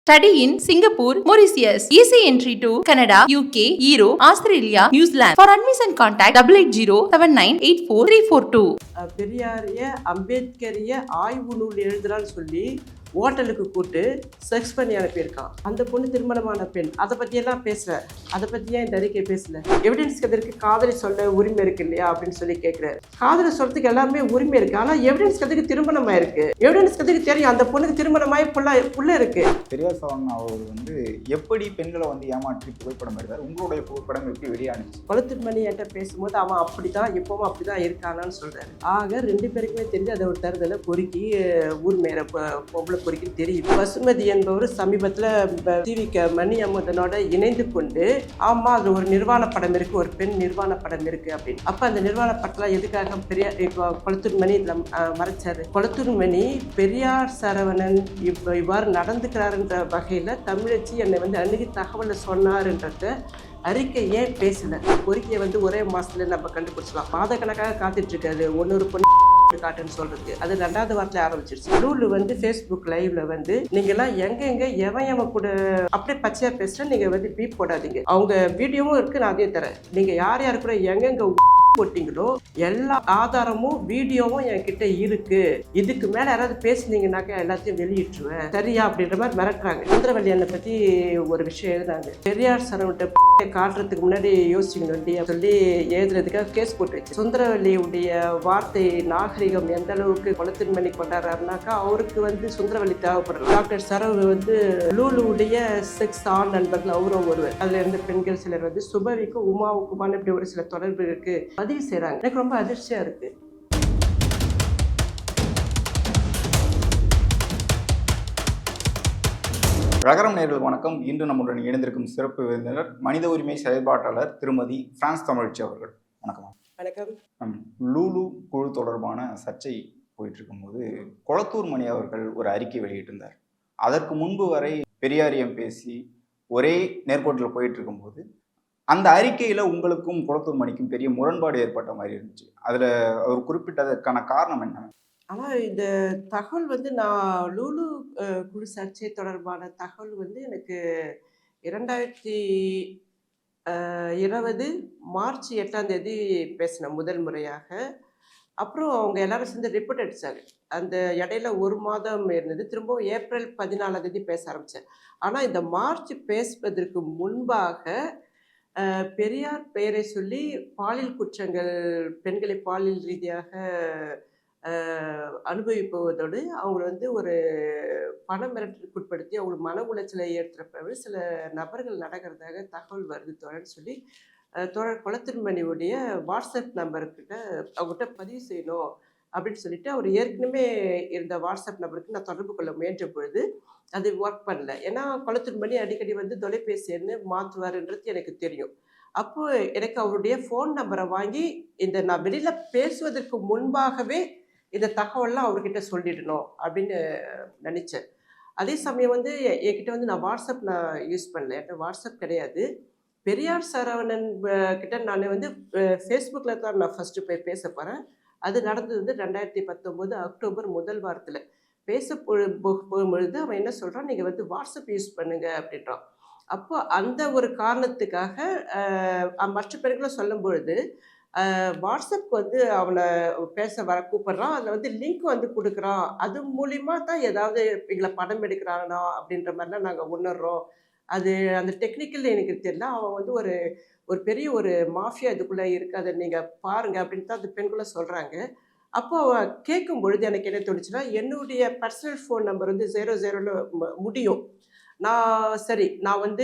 Study in Singapore, Mauritius. Easy entry to Canada, UK, Europe, Australia, New Zealand. For admission contact 880-7984-342. பெரியாரிய அம்பேத்கரிய ஆய்வு நூல் எழுதுறான்னு சொல்லி ஹோட்டலுக்கு கூப்பிட்டு sex பண்ணி அனுப்பியிருக்கான். அந்த பொண்ணு திருமணமான பெண். அதை பற்றியெல்லாம் பேசல. அதை பற்றி ஏன் இந்த அறிக்கை பேசல? எவிடன்ஸ் கதற்கு காதலை சொல்ல உரிமை இருக்கு இல்லையா அப்படின்னு சொல்லி கேட்குறாரு. காதலை சொல்றதுக்கு எல்லாருமே உரிமை இருக்கு. ஆனால் எவிடன்ஸ் கதற்கு திருமணமா இருக்கு. எவிடன்ஸ் கதற்கு தெரியும் அந்த பொண்ணுக்கு திருமணமாய் புள்ள இருக்கு. பெரியார் சரவணன் அவர் எப்படி பெண்களை ஏமாற்றி புகைப்படம் எடுத்தார்? உங்களுடைய புகைப்படம் எப்படி வெளியானுச்சு? கொளத்தூர்மணி என்கிட்ட பேசும்போது அவன் அப்படிதான் இப்பவும் அப்படிதான் இருக்கானான்னு சொல்றாரு. ஆக ரெண்டு பேருக்குமே தெரிஞ்சு அதை ஒரு தருதலை பொறுக்கி ஊர் மேல பொம்பளை பொறுக்கின்னு தெரியும். பசுமதி என்பவர் சமீபத்தில் டிவிக்கு மணி அமுதனோட இணைந்து கொண்டு ஆமா அது ஒரு நிர்வாண படம் இருக்கு, ஒரு பெண் நிர்வாண படம் இருக்கு அப்படின்னு. அப்ப அந்த நிர்வாண படத்துல எதுக்காக பெரியார் இப்போ கொளத்தூர்மணி இதுல மறைச்சாரு? கொளத்தூர்மணி பெரியார் சரவணன் இவ்வாறு நடந்துக்கிறாருன்ற வகையில தமிழச்சி என்னை அணுகி தகவலை சொன்னாருன்றத அறிக்கை ஏன் பேசல? பொறுக்கியை ஒரே மாசத்துல நம்ம கண்டுபிடிச்சலாம். மாதக்கணக்காக காத்துட்டு இருக்காது ஒன்னொரு பொண்ணு காட்டுன்னு சொல்றது. அது 2வது வாரத்துல ஆரம்பிச்சிருச்சு. லூலு ஃபேஸ்புக் லைவ்ல நீங்க எல்லாம் எங்க எவன் கூட அப்படியே பச்சையா பேசுற நீங்க பீப் போடாதீங்க. அவங்க வீடியோவும் இருக்கு, நான் அதையும் தரேன். நீங்க யார் யாரு கூட எங்க போட்டீங்களோ எல்லா ஆதாரமும் வீடியோவும் என்கிட்ட இருக்கு. இதுக்கு மேல யாராவது பேசுனீங்கன்னாக்க எல்லாத்தையும் வெளியிட்டுருவேன், சரியா அப்படின்ற மாதிரி மிரட்டுறாங்க. சுந்தரவல்லி என்னை பத்தி ஒரு விஷயம் எழுதுனாங்க. பெரியார் சரவணன் காட்டுறதுக்கு முன்னாடி யோசிச்சுக்கணும் சொல்லி எழுதுறதுக்காக கேஸ் போட்டு வச்சு. சுந்தரவல்லியுடைய வார்த்தை நாகரிகம் எந்த அளவுக்கு கொளத்தூர்மணி கொண்டாடுறாருனாக்கா அவருக்கு சுந்தரவல்லி தேவைப்படுறாரு. டாக்டர் சரவ் லூலுடைய செக்ஸ் ஆண் நண்பர்கள் அவரும் ஒருவர். அதுல இருந்து பெண்கள் சிலர் சுபவிக்கும் உமாவுக்குமான இப்படி ஒரு சில தொடர்பு இருக்கு பதிவு செய்றாங்க. எனக்கு ரொம்ப அதிர்ச்சியா இருக்கு. ரகரம் நேயர்களுக்கு வணக்கம். இன்று நம்முடன் இணைந்திருக்கும் சிறப்பு விருந்தினர் மனித உரிமை செயல்பாட்டாளர் திருமதி பிரான்ஸ் தமிழ்ச்சி அவர்கள். வணக்கம். வணக்கம். லூலு குழு தொடர்பான சர்ச்சை போயிட்டு இருக்கும்போது கொளத்தூர்மணி அவர்கள் ஒரு அறிக்கை வெளியிட்டிருந்தார். அதற்கு முன்பு வரை பெரியாரியம் பேசி ஒரே நேர்கோட்டில் போயிட்டு இருக்கும்போது அந்த அறிக்கையில உங்களுக்கும் கொளத்தூர்மணிக்கும் பெரிய முரண்பாடு ஏற்பட்ட மாதிரி இருந்துச்சு. அதுல அவர் குறிப்பிட்டதற்கான காரணம் என்ன? ஆனால் இந்த தகவல் நான் லூலு குழு சர்ச்சை தொடர்பான தகவல் எனக்கு 2020 மார்ச் 8ஆம் தேதி பேசினேன் முதல் முறையாக. அப்புறம் அவங்க எல்லாரும் சேர்ந்து ரிப்போர்ட் அடித்தாங்க. அந்த இடையில ஒரு மாதம் இருந்தது. திரும்பவும் ஏப்ரல் 14ஆம் தேதி பேச ஆரம்பித்தேன். ஆனால் இந்த மார்ச் பேசுவதற்கு முன்பாக பெரியார் பெயரை சொல்லி பாலியல் குற்றங்கள் பெண்களை பாலியல் ரீதியாக அனுபவிப்பதோடு அவங்க ஒரு பண மிரட்டலுக்கு உட்படுத்தி அவங்களுக்கு மன உளைச்சலை ஏற்படுற சில நபர்கள் நடக்கிறதாக தகவல் வருது தோழன்னு சொல்லி தோழர் கொளத்தூர்மணியுடைய வாட்ஸ்அப் நம்பர்கிட்ட அவங்ககிட்ட பதிவு செய்யணும் அப்படின்னு சொல்லிட்டு அவர் ஏற்கனவே இருந்த வாட்ஸ்அப் நம்பருக்கு நான் தொடர்பு கொள்ள முயன்ற பொழுது அது ஒர்க் பண்ணல. ஏன்னா கொளத்தூர்மணி அடிக்கடி தொலைபேசி எண்ணு மாற்றுவாருன்றது எனக்கு தெரியும். அப்போ எனக்கு அவருடைய ஃபோன் நம்பரை வாங்கி நான் வெளியில பேசுவதற்கு முன்பாகவே இந்த தகவல்லாம் அவர்கிட்ட சொல்லிடணும் அப்படின்னு நினைச்சேன். அதே சமயம் என்கிட்ட நான் வாட்ஸ்அப் யூஸ் பண்ணல. என்கிட்ட வாட்ஸ்அப் கிடையாது. பெரியார் சரவணன் கிட்ட நான் ஃபேஸ்புக்கில் தான் நான் ஃபர்ஸ்ட் போய் பேச போகிறேன். அது நடந்தது 2019 அக்டோபர் முதல் வாரத்தில். பேச போகும்பொழுது அவன் என்ன சொல்கிறான், நீங்கள் வாட்ஸ்அப் யூஸ் பண்ணுங்க அப்படின்றான். அப்போ அந்த ஒரு காரணத்துக்காக மற்ற பேர்களை சொல்லும் பொழுது வாட்ஸ்அப் அவனை பேச கூப்பிட்றான். அதில் லிங்க் கொடுக்குறான். அது மூலிமா தான் ஏதாவது எங்களை படம் எடுக்கிறானா அப்படின்ற மாதிரிலாம் நாங்கள் உணர்றோம். அது அந்த டெக்னிக்கல் எனக்கு தெரியல. அவன் ஒரு பெரிய ஒரு மாஃபியா இதுக்குள்ளே இருக்குது, அதை நீங்கள் பாருங்கள் அப்படின்னு தான் அந்த பெண்குள்ளே சொல்கிறாங்க. அப்போ அவன் கேட்கும் பொழுது எனக்கு என்ன தோணுச்சுன்னா, என்னுடைய பர்சனல் ஃபோன் நம்பர் 00ல் முடியும். சரி நான்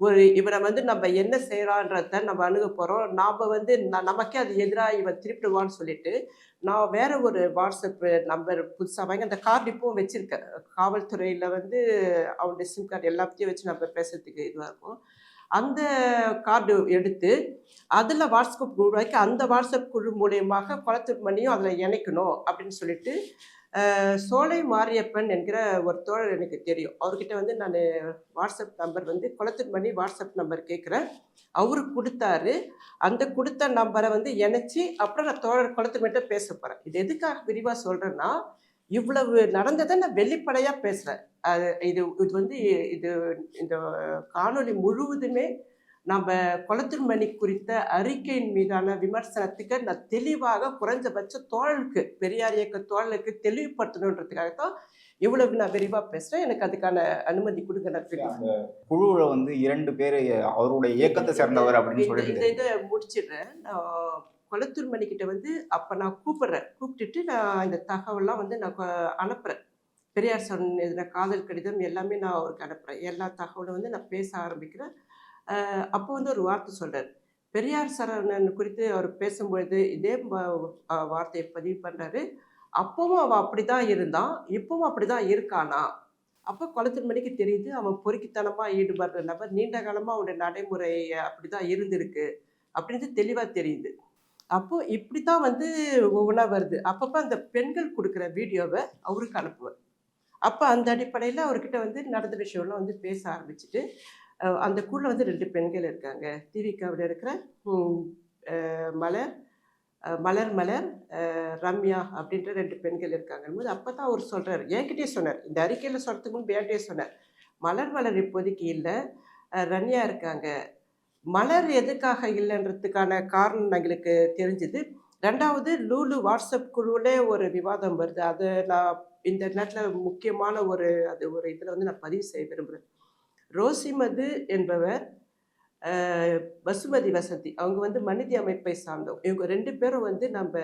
ஒரு இவரை நம்ம என்ன செய்யறான்றத நம்ம அணுக போகிறோம். நாம் நமக்கே அது எதிராக இவன் திருப்பிடுவான்னு சொல்லிட்டு நான் வேற ஒரு வாட்ஸ்அப் நம்பர் புதுசாக வாங்கி அந்த கார்டு இப்போவும் வச்சுருக்கேன். காவல்துறையில் அவனுடைய சிம் கார்டு எல்லாத்தையும் வச்சு நம்ம பேசுறதுக்கு இதுவாக இருக்கும். அந்த கார்டு எடுத்து அதில் வாட்ஸ்அப் குழு உருவாக்கி அந்த வாட்ஸ்அப் குழு மூலியமாக கொளத்தூர்மணியும் அதில் இணைக்கணும் அப்படின்னு சொல்லிட்டு சோலை மாரியப்பன் என்கிற ஒரு தோழர் எனக்கு தெரியும். அவர்கிட்ட நான் வாட்ஸ்அப் நம்பர் கொளத்தூர்மணி வாட்ஸ்அப் நம்பர் கேட்குறேன். அவரு கொடுத்தாரு. அந்த கொடுத்த நம்பரை இணைச்சி அப்புறம் நான் தோழர் கொளத்தூர்மணிட்ட பேச போகிறேன். இது எதுக்காக விரிவாக சொல்கிறேன்னா, இவ்வளவு நடந்ததை நான் வெளிப்படையாக பேசுகிறேன். அது இது இது வந்து இது இந்த காணொளி முழுவதுமே நம்ம குளத்திருமணி குறித்த அறிக்கையின் மீதான விமர்சனத்துக்கு நான் தெளிவாக குறைஞ்சபட்ச தோழலுக்கு, பெரியார் இயக்க தோழலுக்கு தெளிவுபடுத்தணுன்றதுக்காக தான் இவ்வளவு நான் விரிவாக பேசுகிறேன். எனக்கு அதுக்கான அனுமதி கொடுங்க. அந்த குழுவுல வந்து 2 பேர் அவருடைய இயக்கத்தை சேர்ந்தவர் அப்படின்னு இந்த சொல்லிட்டு இதை முடிச்சிடுறேன். நான் குளத்தூர்மணி கிட்ட வந்து அப்போ நான் கூப்பிட்டுட்டு நான் இந்த தகவல்லாம் வந்து நான் அனுப்புகிறேன். பெரியார் சொன்ன காதல் கடிதம் எல்லாமே நான் அவருக்கு அனுப்புகிறேன். எல்லா தகவலும் வந்து நான் பேச ஆரம்பிக்கிறேன். அப்போ வந்து ஒரு வார்த்தை சொல்கிறார். பெரியார் சரவணன் குறித்து அவர் பேசும்பொழுது இதே வார்த்தையை பதிவு பண்ணுறாரு. அப்பவும் அவன் அப்படி தான் இருந்தான், இப்பவும் அப்படி தான் இருக்கானா? அப்போ குளத்தூர்மணிக்கு தெரியுது அவன் பொறுக்கித்தனமாக ஈடுபடுற நபர், நீண்ட காலமாக அவனுடைய நடைமுறை அப்படி தான் இருந்திருக்கு அப்படின்றது தெளிவாக தெரியுது. அப்போது இப்படி தான் வந்து ஒவ்வொன்றா வருது. அப்பப்போ அந்த பெண்கள் கொடுக்குற வீடியோவை அவருக்கு அனுப்புவேன். அப்போ அந்த அடிப்படையில் அவர்கிட்ட வந்து நடந்த விஷயம்லாம் வந்து பேச ஆரம்பிச்சுட்டு, அந்த குழுல வந்து 2 பெண்கள் இருக்காங்க. திவிகாவில் இருக்கிற மலர் ரம்யா அப்படின்ற 2 பெண்கள் இருக்காங்கன்னு போது அப்போ தான் அவர் சொல்கிறார். என்கிட்டயே சொன்னார். இந்த அறிக்கையில் சொல்கிறதுக்கு முன்பு என்கிட்டயே சொன்னார். மலர் இப்போதைக்கு இல்லை, ரம்யா இருக்காங்க. மலர் எதுக்காக இல்லைன்றதுக்கான காரணம் எங்களுக்கு தெரிஞ்சுது. 2வது லூலு வாட்ஸ்அப் குழுவிலே ஒரு விவாதம் வருது. அது நான் இந்த நேரத்தில் முக்கியமான ஒரு இதில் வந்து நான் பதிவு செய்ய விரும்புகிறேன். ரோசிமது என்பவர், வசுமதி வசந்தி, அவங்க வந்து மனித அமைப்பை சார்ந்தவங்க. இவங்க 2 பேரும் வந்து நம்ம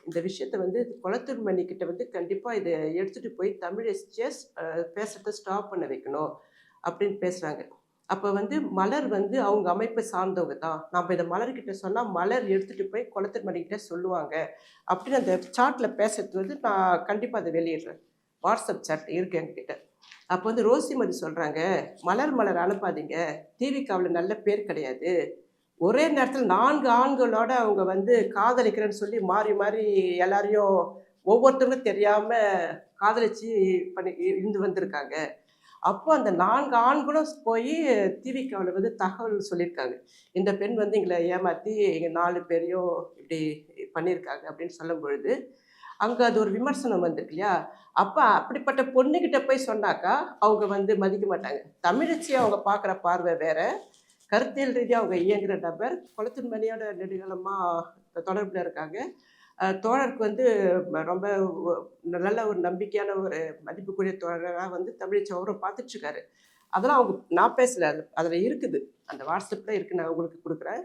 இந்த விஷயத்தை வந்து குளத்தூர்மணி கிட்ட வந்து கண்டிப்பாக இதை எடுத்துகிட்டு போய் தமிழ் எஸ்டிஎஸ் பேசுகிறத ஸ்டாப் பண்ண வைக்கணும் அப்படின்னு பேசுகிறாங்க. அப்போ வந்து மலர் வந்து அவங்க அமைப்பை சார்ந்தவங்க தான், நம்ம இதை மலர்கிட்ட சொன்னால் மலர் எடுத்துகிட்டு போய் குளத்தூர்மணிக்கிட்ட சொல்லுவாங்க அப்படின்னு அந்த சாட்டில் பேசுறது வந்து நான் கண்டிப்பாக அதை வெளியிடுறேன். வாட்ஸ்அப் சாட் இருக்கு என்கிட்ட. அப்போ வந்து ரோசிமதி சொல்கிறாங்க, மலர் அனுப்பாதீங்க, டிவிக்காவில் நல்ல பேர் கிடையாது. ஒரே நேரத்தில் 4 ஆண்களோட அவங்க வந்து காதலிக்கிறேன்னு சொல்லி மாறி மாறி எல்லாரையும் ஒவ்வொருத்தருக்கும் தெரியாமல் காதலிச்சு இருந்து வந்திருக்காங்க. அப்போ அந்த 4 ஆண்களும் போய் டிவிக்காவில் வந்து தகவல் சொல்லியிருக்காங்க. இந்த பெண் வந்து எங்களை ஏமாற்றி எங்கள் 4 பேரையும் இப்படி பண்ணியிருக்காங்க அப்படின்னு சொல்லும் பொழுது அங்கே அது ஒரு விமர்சனம் வந்திருக்கு இல்லையா? அப்போ அப்படிப்பட்ட பொண்ணுக்கிட்ட போய் சொன்னாக்கா அவங்க வந்து மதிக்க மாட்டாங்க. தமிழச்சியை அவங்க பார்க்குற பார்வை வேற, கருத்தியல் ரீதியாக அவங்க இயங்குகிற நபர். குளத்தூர்மணியோட நெடுகாலமாக தொடர்பில் இருக்காங்க. தோழருக்கு வந்து ரொம்ப நல்ல ஒரு நம்பிக்கையான ஒரு மதிப்புக்குரிய தோழராக வந்து தமிழச்சி அவரும் பார்த்துட்ருக்காரு. அதெல்லாம் அவங்க நான் பேசலை, அதில் இருக்குது, அந்த வாட்ஸ்அப்பில் இருக்குது, நான் உங்களுக்கு கொடுக்குறேன்.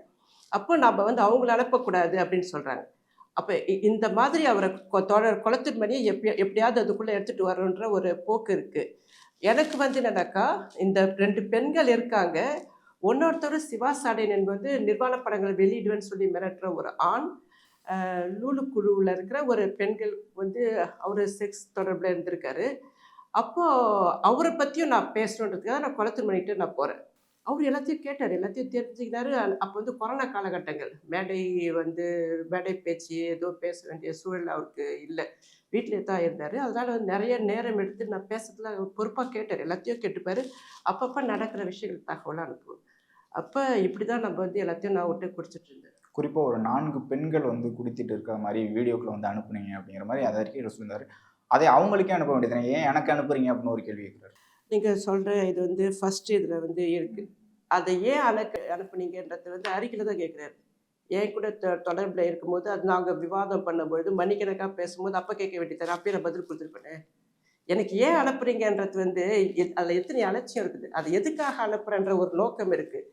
அப்போ நம்ம வந்து அவங்கள அனுப்பக்கூடாது அப்படின்னு சொல்கிறாங்க. அப்போ இந்த மாதிரி அவரை தோழர் குளத்தூர்மணியை எப்படியாவது அதுக்குள்ளே எடுத்துகிட்டு வரணுன்ற ஒரு போக்கு இருக்குது. எனக்கு வந்து என்னன்னாக்கா, இந்த 2 பெண்கள் இருக்காங்க. ஒன்னொருத்தர் சிவா சாடையன் என்பது நிர்வாண படங்களை வெளியிடுவேன்னு சொல்லி மிரட்டுற ஒரு ஆண். லூலு குழுவில் இருக்கிற ஒரு பெண்கள் வந்து அவர் செக்ஸ் தொடர்பில் இருந்திருக்காரு. அப்போது அவரை பற்றியும் நான் பேசணுன்றதுக்காக நான் குளத்தூர்மணிகிட்ட நான் போகிறேன். அவர் எல்லாத்தையும் கேட்டார், எல்லாத்தையும் தெரிஞ்சுக்கிட்டாரு. அப்போ வந்து கொரோனா காலகட்டங்கள், மேடை பேச்சு ஏதோ பேச வேண்டிய சூழல் அவருக்கு இல்லை, வீட்டிலே தான் இருந்தார். அதனால் வந்து நிறைய நேரம் எடுத்து நான் பேசுறதுல அவர் பொறுப்பாக கேட்டார், எல்லாத்தையும் கேட்டுப்பார். அப்பப்போ நடக்கிற விஷயங்கள் தகவலாக அனுப்புவோம். அப்போ இப்படி தான் நம்ம வந்து எல்லாத்தையும் நான் விட்டு குடிச்சிட்டு இருந்தேன். குறிப்பாக ஒரு 4 பெண்கள் வந்து குடித்திட்டு இருக்கிற மாதிரி வீடியோக்களை வந்து அனுப்புனீங்க அப்படிங்கிற மாதிரி அதை அறிக்கையில் சொல்லியிருந்தாரு. அதை அவங்களுக்கே அனுப்ப வேண்டியது, ஏன் எனக்கு அனுப்புறீங்க அப்படின்னு ஒரு கேள்வி கேட்குறாரு. நீங்கள் சொல்கிற இது வந்து ஃபஸ்ட்டு இதில் வந்து இருக்குது. அதை ஏன் அனுப்புனீங்கன்றது வந்து அறிக்கையில் தான் கேட்குறாரு. என் கூட தொடர்பில் இருக்கும்போது அது நாங்கள் விவாதம் பண்ணும்பொழுது மணிக்கணக்காக பேசும்போது அப்போ கேட்க வேண்டியது, அப்பயே நான் பதில் கொடுத்துருப்பேனே. எனக்கு ஏன் அனுப்புறீங்கன்றது வந்து அதில் எத்தனை அலட்சியம் இருக்குது, அது எதுக்காக அனுப்புகிறன்ற ஒரு நோக்கம் இருக்குது.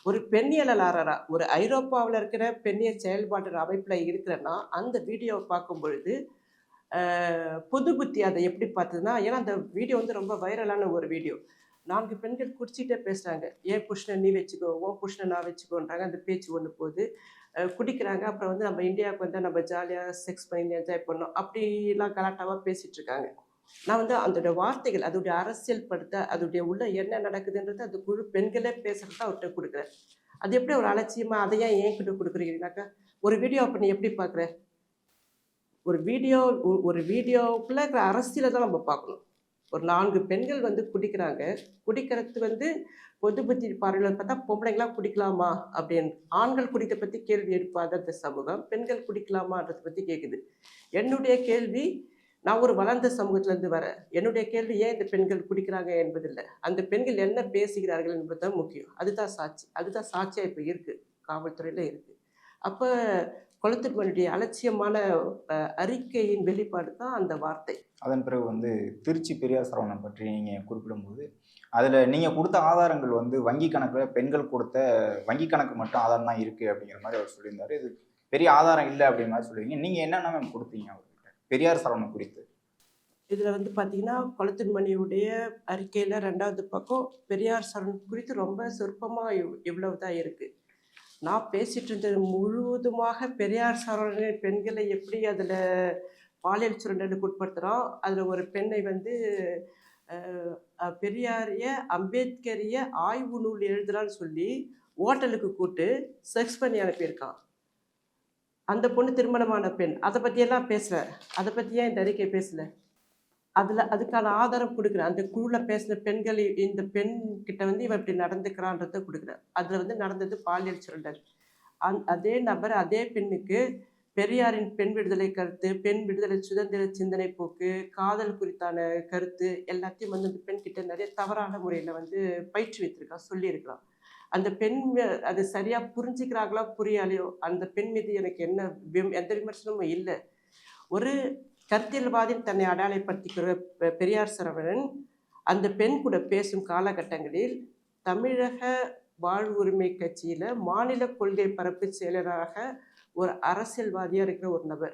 ஒரு பெண்ணியலாளராக ஒரு ஐரோப்பாவில் இருக்கிற பெண்ணியல் செயல்பாட்டு அமைப்பில் இருக்கிறேன்னா அந்த வீடியோவை பார்க்கும் பொழுது புது புத்தி அதை எப்படி பார்த்ததுன்னா, ஏன்னா அந்த வீடியோ வந்து ரொம்ப வைரலான ஒரு வீடியோ. 4 பெண்கள் குடிச்சிட்டே பேசுகிறாங்க. ஏன் புருஷனை நீ வச்சுக்கோ, உன் புருஷனை நான் வச்சுக்கோன்றாங்க. அந்த பேச்சு ஒன்று போகுது. குடிக்கிறாங்க. அப்புறம் வந்து நம்ம இந்தியாவுக்கு வந்தால் நம்ம ஜாலியாக செக்ஸ் பண்ணி என்ஜாய் பண்ணோம் அப்படிலாம் கலாட்டாவாக பேசிகிட்டு இருக்காங்க. நான் வந்து அதோட வார்த்தைகள், அதோடைய அரசியல் படுத்த, அதோடைய உள்ள என்ன நடக்குதுன்றது அந்த குழு பெண்களே பேசுகிறத அவர்கிட்ட கொடுக்குறேன். அது எப்படி ஒரு அலட்சியமாக அதை ஏன் என்கிட்ட கொடுக்குறீங்கனாக்கா, ஒரு வீடியோ அப்போ நீ எப்படி பார்க்குற? ஒரு வீடியோக்குள்ளே இருக்கிற அரசியலை தான் நம்ம பார்க்கணும். ஒரு 4 பெண்கள் வந்து குடிக்கிறாங்க. குடிக்கிறது வந்து பொது புத்தி பார்வையில் பார்த்தா பொம்பளைங்களாம் குடிக்கலாமா அப்படின்னு. ஆண்கள் குடிக்க பற்றி கேள்வி எழுப்பாத இந்த சமூகம் பெண்கள் குடிக்கலாமான்றதை பற்றி கேட்குது. என்னுடைய கேள்வி, நான் ஒரு வளர்ந்த சமூகத்திலேருந்து வரேன். என்னுடைய கேள்வி ஏன் இந்த பெண்கள் குடிக்கிறாங்க என்பதில்லை. அந்த பெண்கள் என்ன பேசுகிறார்கள் என்பது தான் முக்கியம். அதுதான் சாட்சி. அதுதான் சாட்சியாக இப்போ இருக்குது, காவல்துறையில் இருக்குது. அப்போ குளத்தூர்மணியுடைய அலட்சியமான அறிக்கையின் வெளிப்பாடு தான் அந்த வார்த்தை. அதன் பிறகு வந்து திருச்சி பெரியார் சரவணன் பற்றி நீங்கள் குறிப்பிடும்போது அதில் நீங்கள் கொடுத்த ஆதாரங்கள் வந்து வங்கி கணக்கில் பெண்கள் கொடுத்த வங்கி கணக்கு மட்டும் ஆதாரம் தான் இருக்குது அப்படிங்கிற மாதிரி அவர் சொல்லியிருந்தார். இது பெரிய ஆதாரம் இல்லை அப்படிங்கிற மாதிரி சொல்லுவீங்க. நீங்கள் என்னென்ன மேம் கொடுத்தீங்க அவர்கிட்ட பெரியார் சரவணன் குறித்து? இதில் வந்து பார்த்தீங்கன்னா குளத்தூர்மணியுடைய அறிக்கையில் 2வது பக்கம் பெரியார் சரவணன் குறித்து ரொம்ப சொற்பமாக இவ்வளவு தான் இருக்குது. நான் பேசிகிட்டு இருந்தது முழுவதுமாக பெரியார் சரவணன் பெண்களை எப்படி அதில் பாலியல் சுரண்டலுக்கு உட்படுத்துகிறோம். அதில் ஒரு பெண்ணை வந்து பெரியாரிய அம்பேத்கரிய ஆய்வு நூல் எழுதுறான்னு சொல்லி ஹோட்டலுக்கு கூப்பிட்டு செக்ஸ் பண்ணி அனுப்பியிருக்கான். அந்த பொண்ணு திருமணமான பெண். அதை பற்றியெல்லாம் பேசல. அதை பற்றி ஏன் இந்த அறிக்கை பேசலை? அதுக்கான ஆதாரம் கொடுக்குறேன். அந்த குழுவில் பேசின பெண்கள் இந்த பெண் கிட்ட வந்து இவன் இப்படி நடந்துக்கிறான்றதை கொடுக்குறேன். அதில் வந்து நடந்தது பாலியல் சுரண்டல். அதே நபர் அதே பெண்ணுக்கு பெரியாரின் பெண் விடுதலை கருத்து, பெண் விடுதலை சுதந்திர சிந்தனை போக்கு, காதல் குறித்தான கருத்து எல்லாத்தையும் வந்து அந்த பெண் கிட்ட நிறைய தவறான முறையில் வந்து பயிற்றுவித்திருக்கான், சொல்லியிருக்கலாம். அந்த பெண் அது சரியாக புரிஞ்சுக்கிறாங்களா புரியாலையோ, அந்த பெண் மீது எனக்கு எந்த விமர்சனமும் இல்லை. ஒரு கருத்தியல்வாதின் தன்னை அடையாளப்படுத்திக்கிற பெரியார் சரவணன் அந்த பெண் கூட பேசும் காலகட்டங்களில் தமிழக வாழ்வுரிமை கட்சியில் மாநில கொள்கை பரப்பு செயலராக ஒரு அரசியல்வாதியாக இருக்கிற ஒரு நபர்,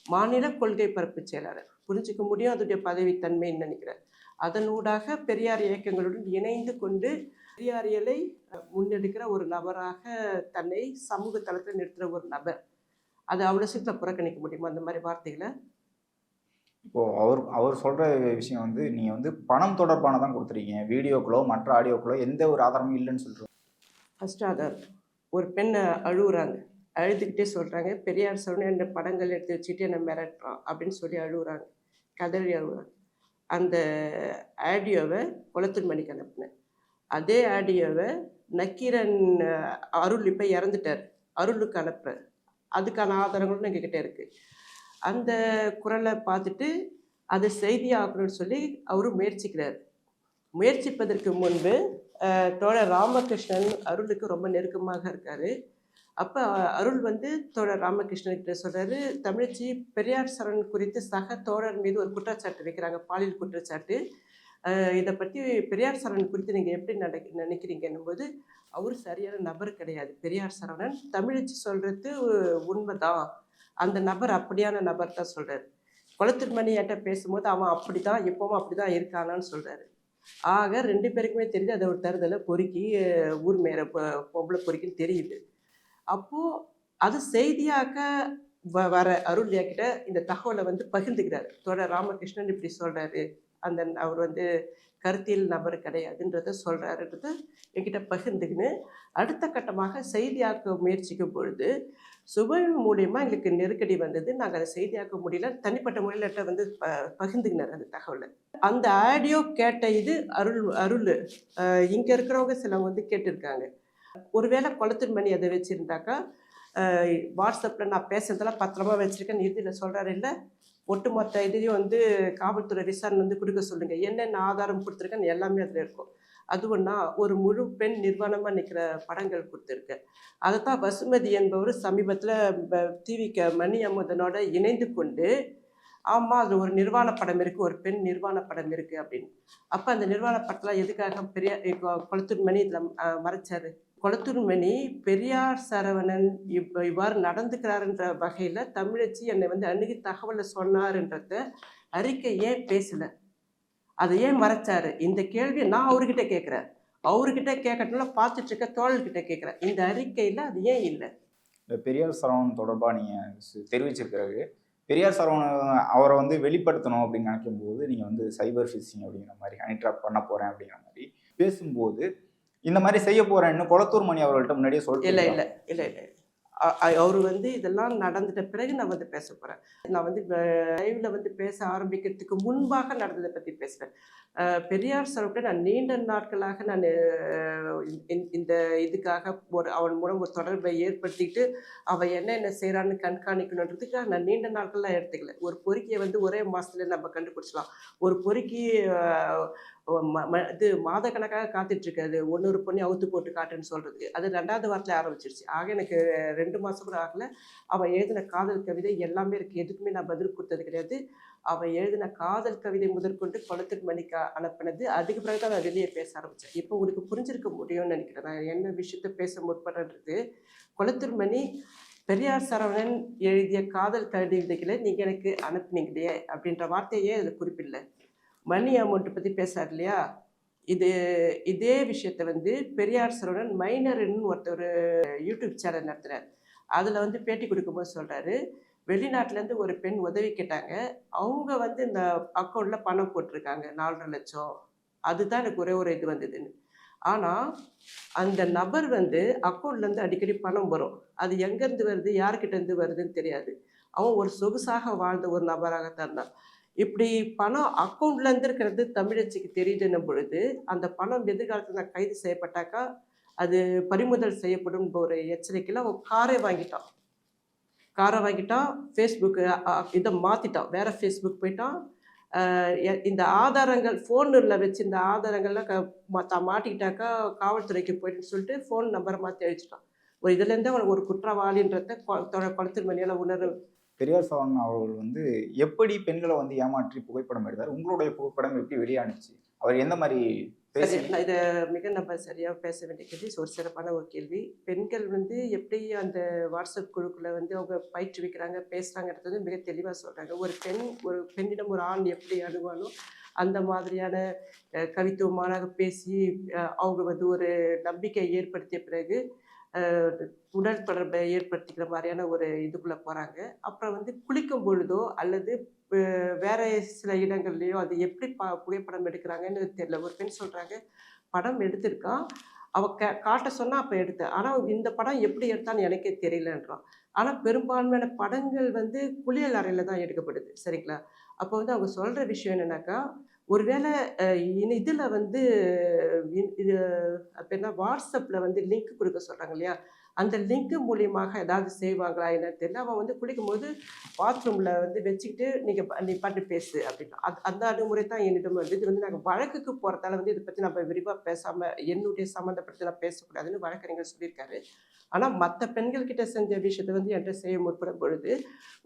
மாநில கொள்கை பரப்பு செயலாளர், புரிஞ்சிக்க முடியும் அதோடைய பதவித்தன்மைன்னு நினைக்கிறேன். அதனூடாக பெரியார் இயக்கங்களுடன் இணைந்து கொண்டு பெரியாரியலை முன்னெடுக்கிற ஒரு நபராக தன்னை சமூக தளத்தில் நிறுத்துகிற ஒரு நபர். அது அவ்வளோ சீக்கிரம் புறக்கணிக்க முடியுமா அந்த மாதிரி வார்த்தைகளை? இப்போது அவர் சொல்கிற விஷயம் வந்து நீங்கள் வந்து பணம் தொடர்பானதான் கொடுத்துருக்கீங்க, வீடியோக்களோ மற்ற ஆடியோக்களோ எந்த ஒரு ஆதாரமும் இல்லைன்னு சொல்கிறோம். ஃபஸ்ட்டு ஆதாரம், ஒரு பெண்ணை அழுகுறாங்க, அழுதுகிட்டே சொல்கிறாங்க பெரியார் சரவணன் என்ற படங்கள் எடுத்து வச்சுட்டு என்னை மிரட்டுறான் அப்படின்னு சொல்லி அழுகுறாங்க, கதறி அழுகுறாங்க. அந்த ஆடியோவை குளத்தூர்மணிக்கு அனுப்பினேன். அதே ஆடியோவை நக்கீரன் அருள் இப்போ இறந்துட்டார், அருளுக்கு அனுப்புகிறேன். அதுக்கான ஆதாரங்களும் எங்ககிட்ட இருக்குது. அந்த குரலை பார்த்துட்டு அதை செய்தியாக்கணும்னு சொல்லி அவரும் முயற்சிக்கிறார். முயற்சிப்பதற்கு முன்பு தோழர் ராமகிருஷ்ணன் அருளுக்கு ரொம்ப நெருக்கமாக இருக்கார். அப்போ அருள் வந்து தோழர் ராமகிருஷ்ணன்கிட்ட சொல்கிறாரு, தமிழச்சி பெரியார் சரவணன் குறித்து சக தோழர் மீது ஒரு குற்றச்சாட்டு வைக்கிறாங்க, பாலியல் குற்றச்சாட்டு. இதை பற்றி பெரியார் சரவணன் குறித்து நீங்கள் எப்படி நினைக்கிறீங்கன்னும் போது அவர் சரியான நபர் கிடையாது. பெரியார் சரவணன் தமிழச்சி சொல்கிறது உண்மைதான், அந்த நபர் அப்படியான நபர் தான் சொல்கிறார். குளத்தூர்மணி என்கிட்ட பேசும்போது அவன் அப்படி தான் எப்பவும் அப்படி தான் இருக்கானான்னு சொல்கிறாரு. ஆக 2 பேருக்குமே தெரியுது அதை ஒரு தருதலை பொறுக்கி ஊர் மேலே பொம்பளை பொறுக்கின்னு தெரியுது. அப்போது அது செய்தியாக்க வர அருள் கிட்ட இந்த தகவலை வந்து பகிர்ந்துக்கிறார். தோழர் ராமகிருஷ்ணன் இப்படி சொல்கிறாரு, அவர் வந்து கருத்தியல் நபர் கிடையாதுன்றதை சொல்கிறாருன்றதை என்கிட்ட பகிர்ந்துக்கின்னு அடுத்த கட்டமாக செய்தியாக்க முயற்சிக்கும் பொழுது சுபன் மூலியமாக எங்களுக்கு நெருக்கடி வந்தது. நாங்கள் அதை செய்தியாக்க முடியல, தனிப்பட்ட முறையில் வந்து பகிர்ந்துக்கினார் அந்த தகவலை. அந்த ஆடியோ கேட்ட இது அருள் இங்கே இருக்கிறவங்க சிலவங்க வந்து கேட்டிருக்காங்க. ஒருவேளை குளத்தூர்மணி அதை வச்சுருந்தாக்கா வாட்ஸ்அப்பில் நான் பேசுறதெல்லாம் பத்திரமா வச்சுருக்கேன் இறுதியில் சொல்கிறாரு, இல்லை ஒட்டுமொத்த இதையும் வந்து காவல்துறை விசாரணை வந்து கொடுக்க சொல்லுங்கள், என்னென்ன ஆதாரம் கொடுத்துருக்கேன்னு எல்லாமே அதில் இருக்கும். அதுவுன்னா ஒரு முழு பெண் நிர்வாணமாக நிற்கிற படங்கள் கொடுத்துருக்கேன். அதை தான் வசுமதி என்பவர் சமீபத்தில் டிவிக்கு மணி அமுதனோட இணைந்து கொண்டு ஆமாம் அதில் ஒரு நிர்வாண படம் இருக்குது, ஒரு பெண் நிர்வாண படம் இருக்குது அப்படின்னு. அப்போ அந்த நிர்வாண படத்தில் எதுக்காக குளத்தூர்மணி இதில் மறைச்சார்? குளத்தூர்மணி பெரியார் சரவணன் இவ்வாறு நடந்துக்கிறாருன்ற வகையில் தமிழச்சி என்னை வந்து அன்றைக்கி தகவலை சொன்னாருன்றத அறிக்கை ஏன் பேசலை, அதை ஏன் மறைச்சாரு? இந்த கேள்வியை நான் அவர்கிட்ட கேட்குறேன். அவர்கிட்ட கேட்கறதுனால பார்த்துட்டு இருக்க தோழர்கிட்ட கேட்குறேன். இந்த அறிக்கையில் அது ஏன் இல்லை? இந்த பெரியார் சரவணன் தொடர்பாக நீங்கள் தெரிவிச்சிருக்கிறது, பெரியார் சரவணன் அவரை வந்து வெளிப்படுத்தணும் அப்படின்னு நினைக்கும் போது நீங்கள் வந்து சைபர் ஃபிஷிங் அப்படிங்கிற மாதிரி ஹனி ட்ராப் பண்ண போகிறேன் அப்படிங்கிற மாதிரி பேசும்போது இந்த மாதிரி செய்ய போகிறேன்னு குளத்தூர்மணி அவர்கள்ட்ட முன்னாடியே சொல்லிட்டு இல்லை இல்லை இல்லை இல்லை அவர் வந்து இதெல்லாம் நடந்துட்ட பிறகு நான் வந்து பேச போகிறேன். நான் வந்து லைவ்ல வந்து பேச ஆரம்பிக்கிறதுக்கு முன்பாக நடந்ததை பற்றி பேசுகிறேன். பெரியார் சார்கிட்ட நான் நீண்ட நாட்களாக நான் இந்த இதுக்காக அவன் மூலம் ஒரு தொடர்பை ஏற்படுத்திக்கிட்டு அவன் என்ன செய்கிறான்னு கண்காணிக்கணுன்றதுக்காக நான் நீண்ட நாட்கள்லாம் எடுத்துக்கல. ஒரு பொறுக்கியை வந்து ஒரே மாதத்துல நம்ம கண்டுபிடிச்சலாம். ஒரு பொறுக்கி இது மாதக்கணக்காக காத்துட்ருக்காது, ஒன்னொரு பொண்ணை அவுத்து போட்டு காட்டுன்னு சொல்கிறதுக்கு. அது 2வது வாரத்தில் ஆரம்பிச்சிருச்சு. ஆக எனக்கு 2 மாதம் கூட ஆகலை. அவன் எழுதின காதல் கவிதை எல்லாமே இருக்குது. எதுக்குமே நான் பதில் கொடுத்தது கிடையாது. அவன் எழுதின காதல் கவிதை முதற்கொண்டு கொளத்தூர் மணிக்கு அனுப்பினது. அதுக்கு பிறகு தான் நான் வெளியே பேச ஆரம்பித்தேன். இப்போ உங்களுக்கு புரிஞ்சிருக்க முடியும்னு நினைக்கிறேன் நான் என்ன விஷயத்த பேச முற்படுறது. கொளத்தூர் மணி பெரியார் சரவணன் எழுதிய காதல் கவிதைகளை நீங்கள் எனக்கு அனுப்புனீங்களே அப்படின்ற வார்த்தையே அதில் குறிப்பிடல. மணி அமௌண்ட் பற்றி பேசுறாரு இல்லையா, இதே விஷயத்த வந்து பெரியார் சரவணன் மைனர்ன்னு ஒருத்தர் யூடியூப் சேனல் நடத்துகிறார். அதில் வந்து பேட்டி கொடுக்கும்போது சொல்கிறாரு, வெளிநாட்டிலேருந்து ஒரு பெண் உதவி கேட்டாங்க. அவங்க வந்து இந்த அக்கௌண்ட்டில் பணம் போட்டிருக்காங்க 4.5 லட்சம். அதுதான் எனக்கு ஒரே ஒரு இது வந்ததுன்னு. ஆனால் அந்த நபர் வந்து அக்கௌண்ட்லேருந்து அடிக்கடி பணம் வரும். அது எங்கேருந்து வருது, யார்கிட்டேருந்து வருதுன்னு தெரியாது. அவன் ஒரு சொகுசாக வாழ்ந்த ஒரு நபராகத்தான் இருந்தான். இப்படி பணம் அக்கௌண்ட்லேருந்து இருக்கிறது தமிழச்சிக்கு தெரியுதுன்னும் பொழுது, அந்த பணம் எதிர்காலத்தில் நான் கைது செய்யப்பட்டாக்கா அது பறிமுதல் செய்யப்படும் ஒரு எச்சரிக்கையில் அவன் காரை வாங்கிட்டான். ஃபேஸ்புக்கு இதை மாற்றிட்டான், வேறு ஃபேஸ்புக் போயிட்டான். இந்த ஆதாரங்கள் ஃபோனில் வச்சு இந்த ஆதாரங்கள்லாம் மாட்டிக்கிட்டாக்கா காவல்துறைக்கு போயிட்டுன்னு சொல்லிட்டு ஃபோன் நம்பரை மாற்றி அழிச்சிட்டான். ஒரு இதுலேருந்தே அவனுக்கு ஒரு குற்றவாளின்றத கொளத்தூர் மணியால் உணர்வு. பெரியார் சரவணன் அவர்கள் வந்து எப்படி பெண்களை வந்து ஏமாற்றி புகைப்படம் எடுத்தார்? உங்களுடைய புகைப்படம் எப்படி வெளியானுச்சு? அவர் எந்த மாதிரி சரி, இதை நம்ம சரியாக பேச வேண்டிய கேள்வி, ஒரு சிறப்பான ஒரு கேள்வி. பெண்கள் வந்து எப்படி அந்த வாட்ஸ்அப் குழுக்குள்ளே வந்து அவங்க பயிற்றுவிக்கிறாங்க, பேசுகிறாங்கிறது வந்து மிக தெளிவாக சொல்கிறாங்க. ஒரு பெண்ணிடம் ஒரு ஆண் எப்படி அணுவானோ அந்த மாதிரியான கவித்துவமான பேசி அவங்க வந்து ஒரு நம்பிக்கை ஏற்படுத்திய பிறகு உடல் தொடர்பை ஏற்படுத்திக்கிற மாதிரியான ஒரு இதுக்குள்ளே போகிறாங்க. அப்புறம் வந்து குளிக்கும் பொழுதோ அல்லது வேற சில இடங்கள்லையோ அது எப்படி புகைப்படம் எடுக்கிறாங்கன்னு தெரியல. ஒரு பெண் சொல்கிறாங்க, படம் எடுத்திருக்கான், அவள் காட்ட சொன்னால் அப்போ எடுத்தேன், ஆனால் இந்த படம் எப்படி எடுத்தான்னு எனக்கே தெரியலன்றான். ஆனால் பெரும்பான்மையான படங்கள் வந்து குளியல் அறையில் தான் எடுக்கப்படுது, சரிங்களா? அப்போ வந்து அவங்க சொல்கிற விஷயம் என்னென்னாக்கா, ஒருவேளை இதில் வந்து இது அப்படின்னா வாட்ஸ்அப்பில் வந்து லிங்க் கொடுக்க சொல்கிறாங்க இல்லையா, அந்த லிங்க் மூலியமாக ஏதாவது செய்வாங்களா என்னன்னு தெரியல. அவன் வந்து குளிக்கும்போது பாத்ரூமில் வந்து வச்சுக்கிட்டு நீ பாட்டு பேசு அப்படின்னா அந்த அணுகுமுறை தான் என்னிடம் வந்து. இது வந்து நாங்கள் வழக்குக்கு போகிறதால வந்து இதை பற்றி நம்ம விரிவாக பேசாமல் என்னுடைய சம்மந்தப்பட்டு நான் பேசக்கூடாதுன்னு வழக்கறிஞர் சொல்லியிருக்காரு. ஆனால் மற்ற பெண்கள்கிட்ட செஞ்ச விஷயத்தை வந்து என்கிட்ட செய்ய முற்படும் பொழுது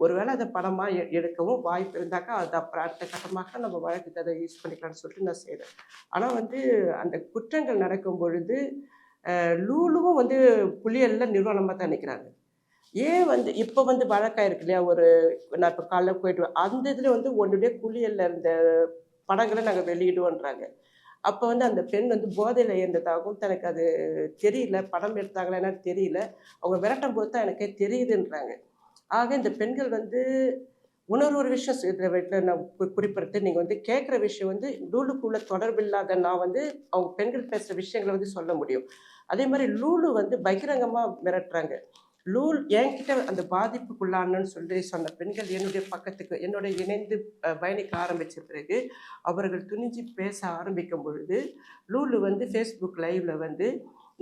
ஒருவேளை அதை படமாக எடுக்கவும் வாய்ப்பு இருந்தாக்கா அது அப்புறம் அடுத்த கட்டமாக நம்ம வழக்குக்கு அதை யூஸ் பண்ணிக்கலாம்னு சொல்லிட்டு நான் செய்கிறேன். ஆனால் வந்து அந்த குற்றங்கள் நடக்கும் பொழுது லூலுவும் வந்து புலியலில் நிறுவனமாக தான் நிற்கிறாங்க. ஏன் வந்து இப்போ வந்து வழக்காயிருக்கு இல்லையா, நான் இப்போ காலைல போயிட்டு அந்த இதில் வந்து ஒன்றுடைய குளியலில் இருந்த படங்களை நாங்கள் வெளியிடுவோன்றாங்க. அப்போ வந்து அந்த பெண் வந்து போதையில் இருந்ததாகவும் தனக்கு அது தெரியல, படம் எடுத்தாங்களா என்னன்னு தெரியல, அவங்க விரட்டும் போது தான் எனக்கே தெரியுதுன்றாங்க. ஆக இந்த பெண்கள் வந்து ஒரு விஷயம் இதில் வீட்டில் நான் குறிப்பிடுறது, நீங்கள் வந்து கேட்குற விஷயம் வந்து லூலுக்குள்ள தொடர்பு இல்லாத நான் வந்து அவங்க பெண்கள் பேசுகிற விஷயங்களை வந்து சொல்ல முடியும். அதே மாதிரி லூலு வந்து பகிரங்கமாக மிரட்டுறாங்க. என்கிட்ட அந்த பாதிப்புக்குள்ளானன்னு சொன்ன பெண்கள் என்னுடைய பக்கத்துக்கு என்னோட இணைந்து பயணிக்க ஆரம்பித்த பிறகு அவர்கள் துணிஞ்சு பேச ஆரம்பிக்கும் பொழுது லூலு வந்து ஃபேஸ்புக் லைவ்ல வந்து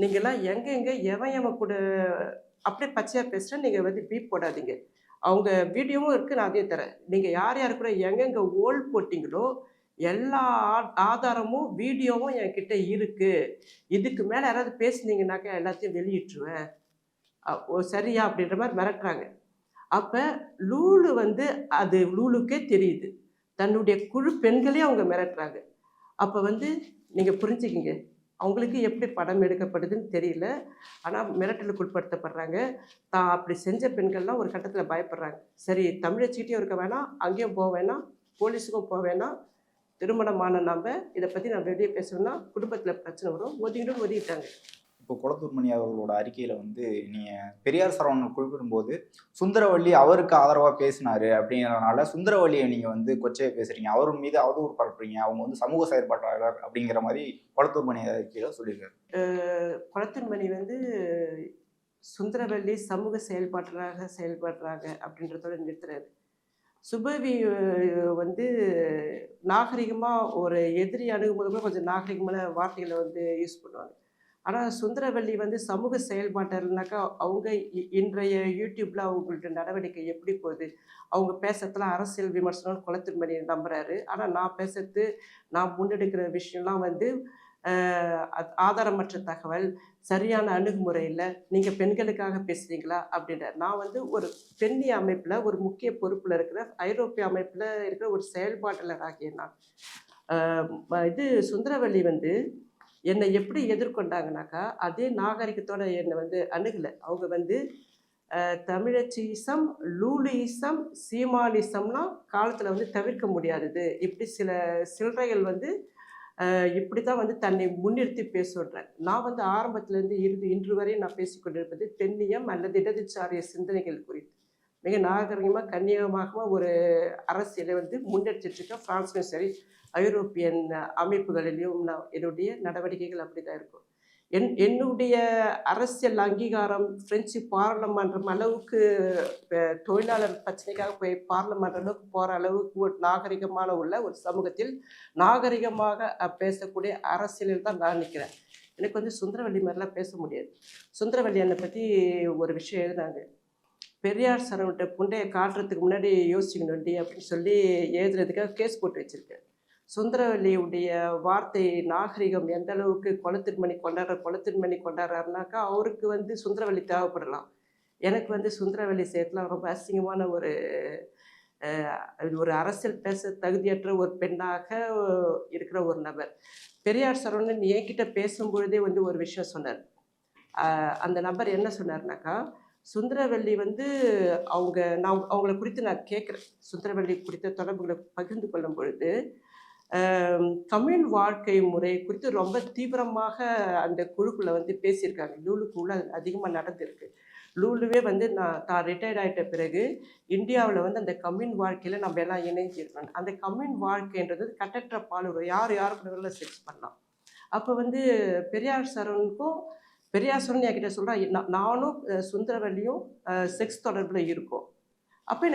நீங்கள்லாம் எங்கெங்கே எவன் கூட அப்படியே பச்சையாக பேசுகிறேன், நீங்கள் வந்து பீப் போடாதீங்க, அவங்க வீடியோவும் இருக்குது, நான் அதையும் தரேன், நீங்கள் யார் யார் கூட எங்கெங்கே ஓல் போட்டிங்களோ எல்லா ஆதாரமும் வீடியோவும் என்கிட்ட இருக்குது, இதுக்கு மேலே யாராவது பேசுனீங்கன்னாக்கா எல்லாத்தையும் வெளியிட்டுருவேன், சரியா அப்படின்ற மாதிரி மிரட்டுறாங்க. அப்போ லூலு வந்து அது லூலுக்கே தெரியுது, தன்னுடைய குழு பெண்களையும் அவங்க மிரட்டுறாங்க. அப்போ வந்து நீங்கள் புரிஞ்சுக்கிங்க அவங்களுக்கு எப்படி படம் எடுக்கப்படுதுன்னு தெரியல, ஆனால் மிரட்டலுக்கு உட்படுத்தப்படுறாங்க. தான் அப்படி செஞ்ச பெண்கள்லாம் ஒரு கட்டத்தில் பயப்படுறாங்க. சரி, தமிழச்சிக்கிட்டையும் இருக்க வேணாம், அங்கேயும் போக வேணாம், போலீஸுக்கும் போக வேணாம், திருமணமான நம்ம இதை பற்றி நான் வெளியே பேசணும்னா குடும்பத்தில் பிரச்சனை வரும், ஒதுக்கிட்டாங்க. இப்போ கொளத்தூர் மணி அவர்களோட அறிக்கையில் வந்து நீங்கள் பெரியார் சரவணன் குறிப்பிடும்போது சுந்தரவள்ளி அவருக்கு ஆதரவாக பேசினாரு அப்படிங்கிறதுனால சுந்தரவள்ளியை நீங்கள் வந்து கொச்சையை பேசுகிறீங்க, அவர் மீது அவதூறு பரப்புறீங்க, அவங்க வந்து சமூக செயற்பாட்டாளர் அப்படிங்கிற மாதிரி கொளத்தூர் மணி அறிக்கையில் சொல்லியிருக்காரு. கொளத்தூர் மணி வந்து சுந்தரவல்லி சமூக செயல்பாட்டராக செயல்படுறாங்க அப்படின்றதோட நிறுத்துறாரு. சுபவி வந்து நாகரிகமாக ஒரு எதிரி அணுகும்போது கூட கொஞ்சம் நாகரிகமான வார்த்தைகளை வந்து யூஸ் பண்ணுவாங்க. ஆனால் சுந்தரவல்லி வந்து சமூக செயல்பாட்டர்னாக்கா அவங்க இன்றைய யூடியூப்பில் அவங்கள்ட்ட நடவடிக்கை எப்படி போகுது, அவங்க பேசுறதுலாம் அரசியல் விமர்சனம் குளத்தின்படி நம்புறாரு. ஆனால் நான் பேசுறது, நான் முன்னெடுக்கிற விஷயம்லாம் வந்து ஆதாரமற்ற தகவல், சரியான அணுகுமுறை இல்லை, நீங்கள் பெண்களுக்காக பேசுகிறீங்களா அப்படின்றார். நான் வந்து ஒரு பெண்ணிய அமைப்பில் ஒரு முக்கிய பொறுப்பில் இருக்கிற ஐரோப்பிய அமைப்பில் இருக்கிற ஒரு செயல்பாட்டாளர் ஆகிய நான். இது சுந்தரவல்லி வந்து என்னை எப்படி எதிர்கொண்டாங்கனாக்கா, அதே நாகரிகத்தோட என்னை வந்து அணுகலை. அவங்க வந்து தமிழச்சிசம், லூலிசம், சீமானிசம்லாம் காலத்தில் வந்து தவிர்க்க முடியாதது, இப்படி சில சில்லறைகள் வந்து இப்படி தான் வந்து தன்னை முன்னிறுத்தி பேசுகிறேன். நான் வந்து ஆரம்பத்திலேருந்து இன்று வரை நான் பேசிக்கொண்டிருப்பது பெண்ணியம் அல்லது இடதுசாரிய சிந்தனைகள் குறித்து. மிக நாகரிகமாக கண்ணியமாக ஒரு அரசியலை வந்து முன்னெடுத்துட்ருக்கேன். ஃப்ரான்ஸ்லையும் சரி, ஐரோப்பியன் அமைப்புகளிலையும் என்னுடைய நடவடிக்கைகள் அப்படி தான் இருக்கும். என்னுடைய அரசியல் அங்கீகாரம் பிரெஞ்சு பாராளுமன்றம் அளவுக்கு தொழிலாளர் பிரச்சனைக்காக போய் பார்லமெண்ட் அளவுக்கு போகிற அளவுக்கு ஒரு நாகரிகமான உள்ள ஒரு சமூகத்தில் நாகரிகமாக பேசக்கூடிய அரசியலில் தான் நான் நிற்கிறேன். எனக்கு வந்து சுந்தரவல்லி மாதிரிலாம் பேச முடியாது. சுந்தரவல்லி என்னை பற்றி ஒரு விஷயம் எழுதினாங்க. பெரியார் சரவன்ட்ட புண்டையை காட்டுறதுக்கு முன்னாடி யோசிச்சுக்கணுண்டி அப்படின்னு சொல்லி எழுதுறதுக்காக கேஸ் போட்டு வச்சுருக்கேன். சுந்தரவல்லியுடைய வார்த்தை நாகரிகம் எந்த அளவுக்கு கொளத்தின்மணி கொண்டாடுறாருனாக்கா அவருக்கு வந்து சுந்தரவல்லி தேவைப்படலாம். எனக்கு வந்து சுந்தரவல்லி சேர்த்துலாம் ரொம்ப அசிங்கமான ஒரு அரசியல் பேச தகுதியற்ற ஒரு பெண்ணாக இருக்கிற ஒரு நபர். பெரியார் சரவணன் என்கிட்ட பேசும்பொழுதே வந்து ஒரு விஷயம் சொன்னார். அந்த நபர் என்ன சொன்னார்னாக்கா, சுந்தரவல்லி வந்து நான் அவங்கள குறித்து நான் கேட்குறேன். சுந்தரவல்லி குறித்த தொடர்புகளை பகிர்ந்து கொள்ளும் பொழுது கம்யூன் வாழ்க்கை முறை குறித்து ரொம்ப தீவிரமாக அந்த குழுக்குள்ளே வந்து பேசியிருக்காங்க. லூலுக்குள்ளே அதிகமாக நடந்திருக்கு. லூலுவே வந்து தான் ரிட்டையர்ட் ஆகிட்ட பிறகு இந்தியாவில் வந்து அந்த கம்யூன் வாழ்க்கையில் நம்ம எல்லாம் இணைஞ்சிருக்கணும். அந்த கம்யூன் வாழ்க்கைன்றது கட்டற்ற பாலுறவு, யாருக்கு செக்ஸ் பண்ணலாம். அப்போ வந்து பெரியார் சரவணன் என்கிட்ட சொல்கிறான், நானும் சுந்தரவல்லியும் செக்ஸ் தொடர்பில் இருக்கோம். அப்போ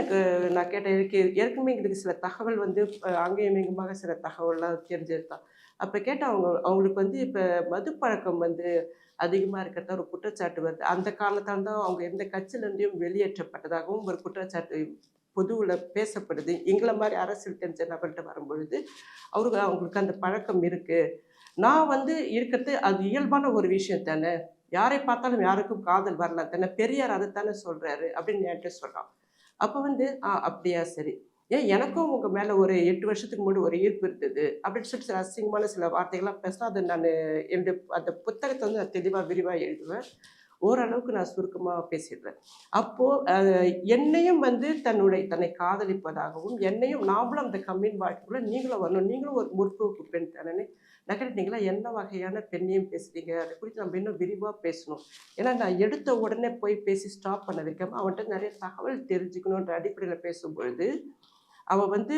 நான் கேட்டேன், ஏற்கனவே எங்களுக்கு சில தகவல் வந்து அங்கேயும் இங்குமாக சில தகவல்லாம் தெரிஞ்சது தான். அப்போ கேட்டால் அவங்களுக்கு வந்து இப்போ மது பழக்கம் வந்து அதிகமாக இருக்கிறதா ஒரு குற்றச்சாட்டு வருது. அந்த காரணத்தால் தான் அவங்க எந்த கட்சியிலேருந்தையும் வெளியேற்றப்பட்டதாகவும் ஒரு குற்றச்சாட்டு பொதுவில் பேசப்படுது. எங்களை மாதிரி அரசியல் தெரிஞ்ச நபர்கிட்ட வரும்பொழுது அவங்களுக்கு அந்த பழக்கம் இருக்குது. நான் வந்து இருக்கிறது அது இயல்பான ஒரு விஷயம் தானே, யாரை பார்த்தாலும் யாருக்கும் காதல் வரலாம் தானே, பெரியார் அதைத்தானே சொல்கிறாரு அப்படின்னு என்கிட்ட சொல்கிறான். அப்போ வந்து அப்படியா, சரி, எனக்கும் உங்கள் மேலே ஒரு 8 வருஷத்துக்கு முன்னாடி ஒரு ஈர்ப்பு இருந்தது அப்படின்னு சொல்லிட்டு சில அசிங்கமான சில வார்த்தைகள்லாம் பேசினா அதை நான் என்னுடைய அந்த புத்தகத்தை வந்து நான் தெளிவாக விரிவாக எழுதுவேன். ஓரளவுக்கு நான் சுருக்கமாக பேசிடுறேன். அப்போது என்னையும் வந்து தன்னை காதலிப்பதாகவும் என்னையும் நாமளும் அந்த கம்யூன் வாழ்க்கைக்குள்ளே நீங்களும் வரணும், நீங்களும் ஒரு முற்போக்கு பெண் தானே, நகரத்தீங்களா, என்ன வகையான பெண்ணையும் பேசுகிறீங்க, அதை குறித்து நம்ம இன்னும் விரிவாக பேசணும். ஏன்னா நான் எடுத்த உடனே போய் பேசி ஸ்டாப் பண்ண வைக்காமல் அவன்கிட்ட நிறைய தகவல் தெரிஞ்சுக்கணுன்ற அடிப்படையில் பேசும்பொழுது அவன் வந்து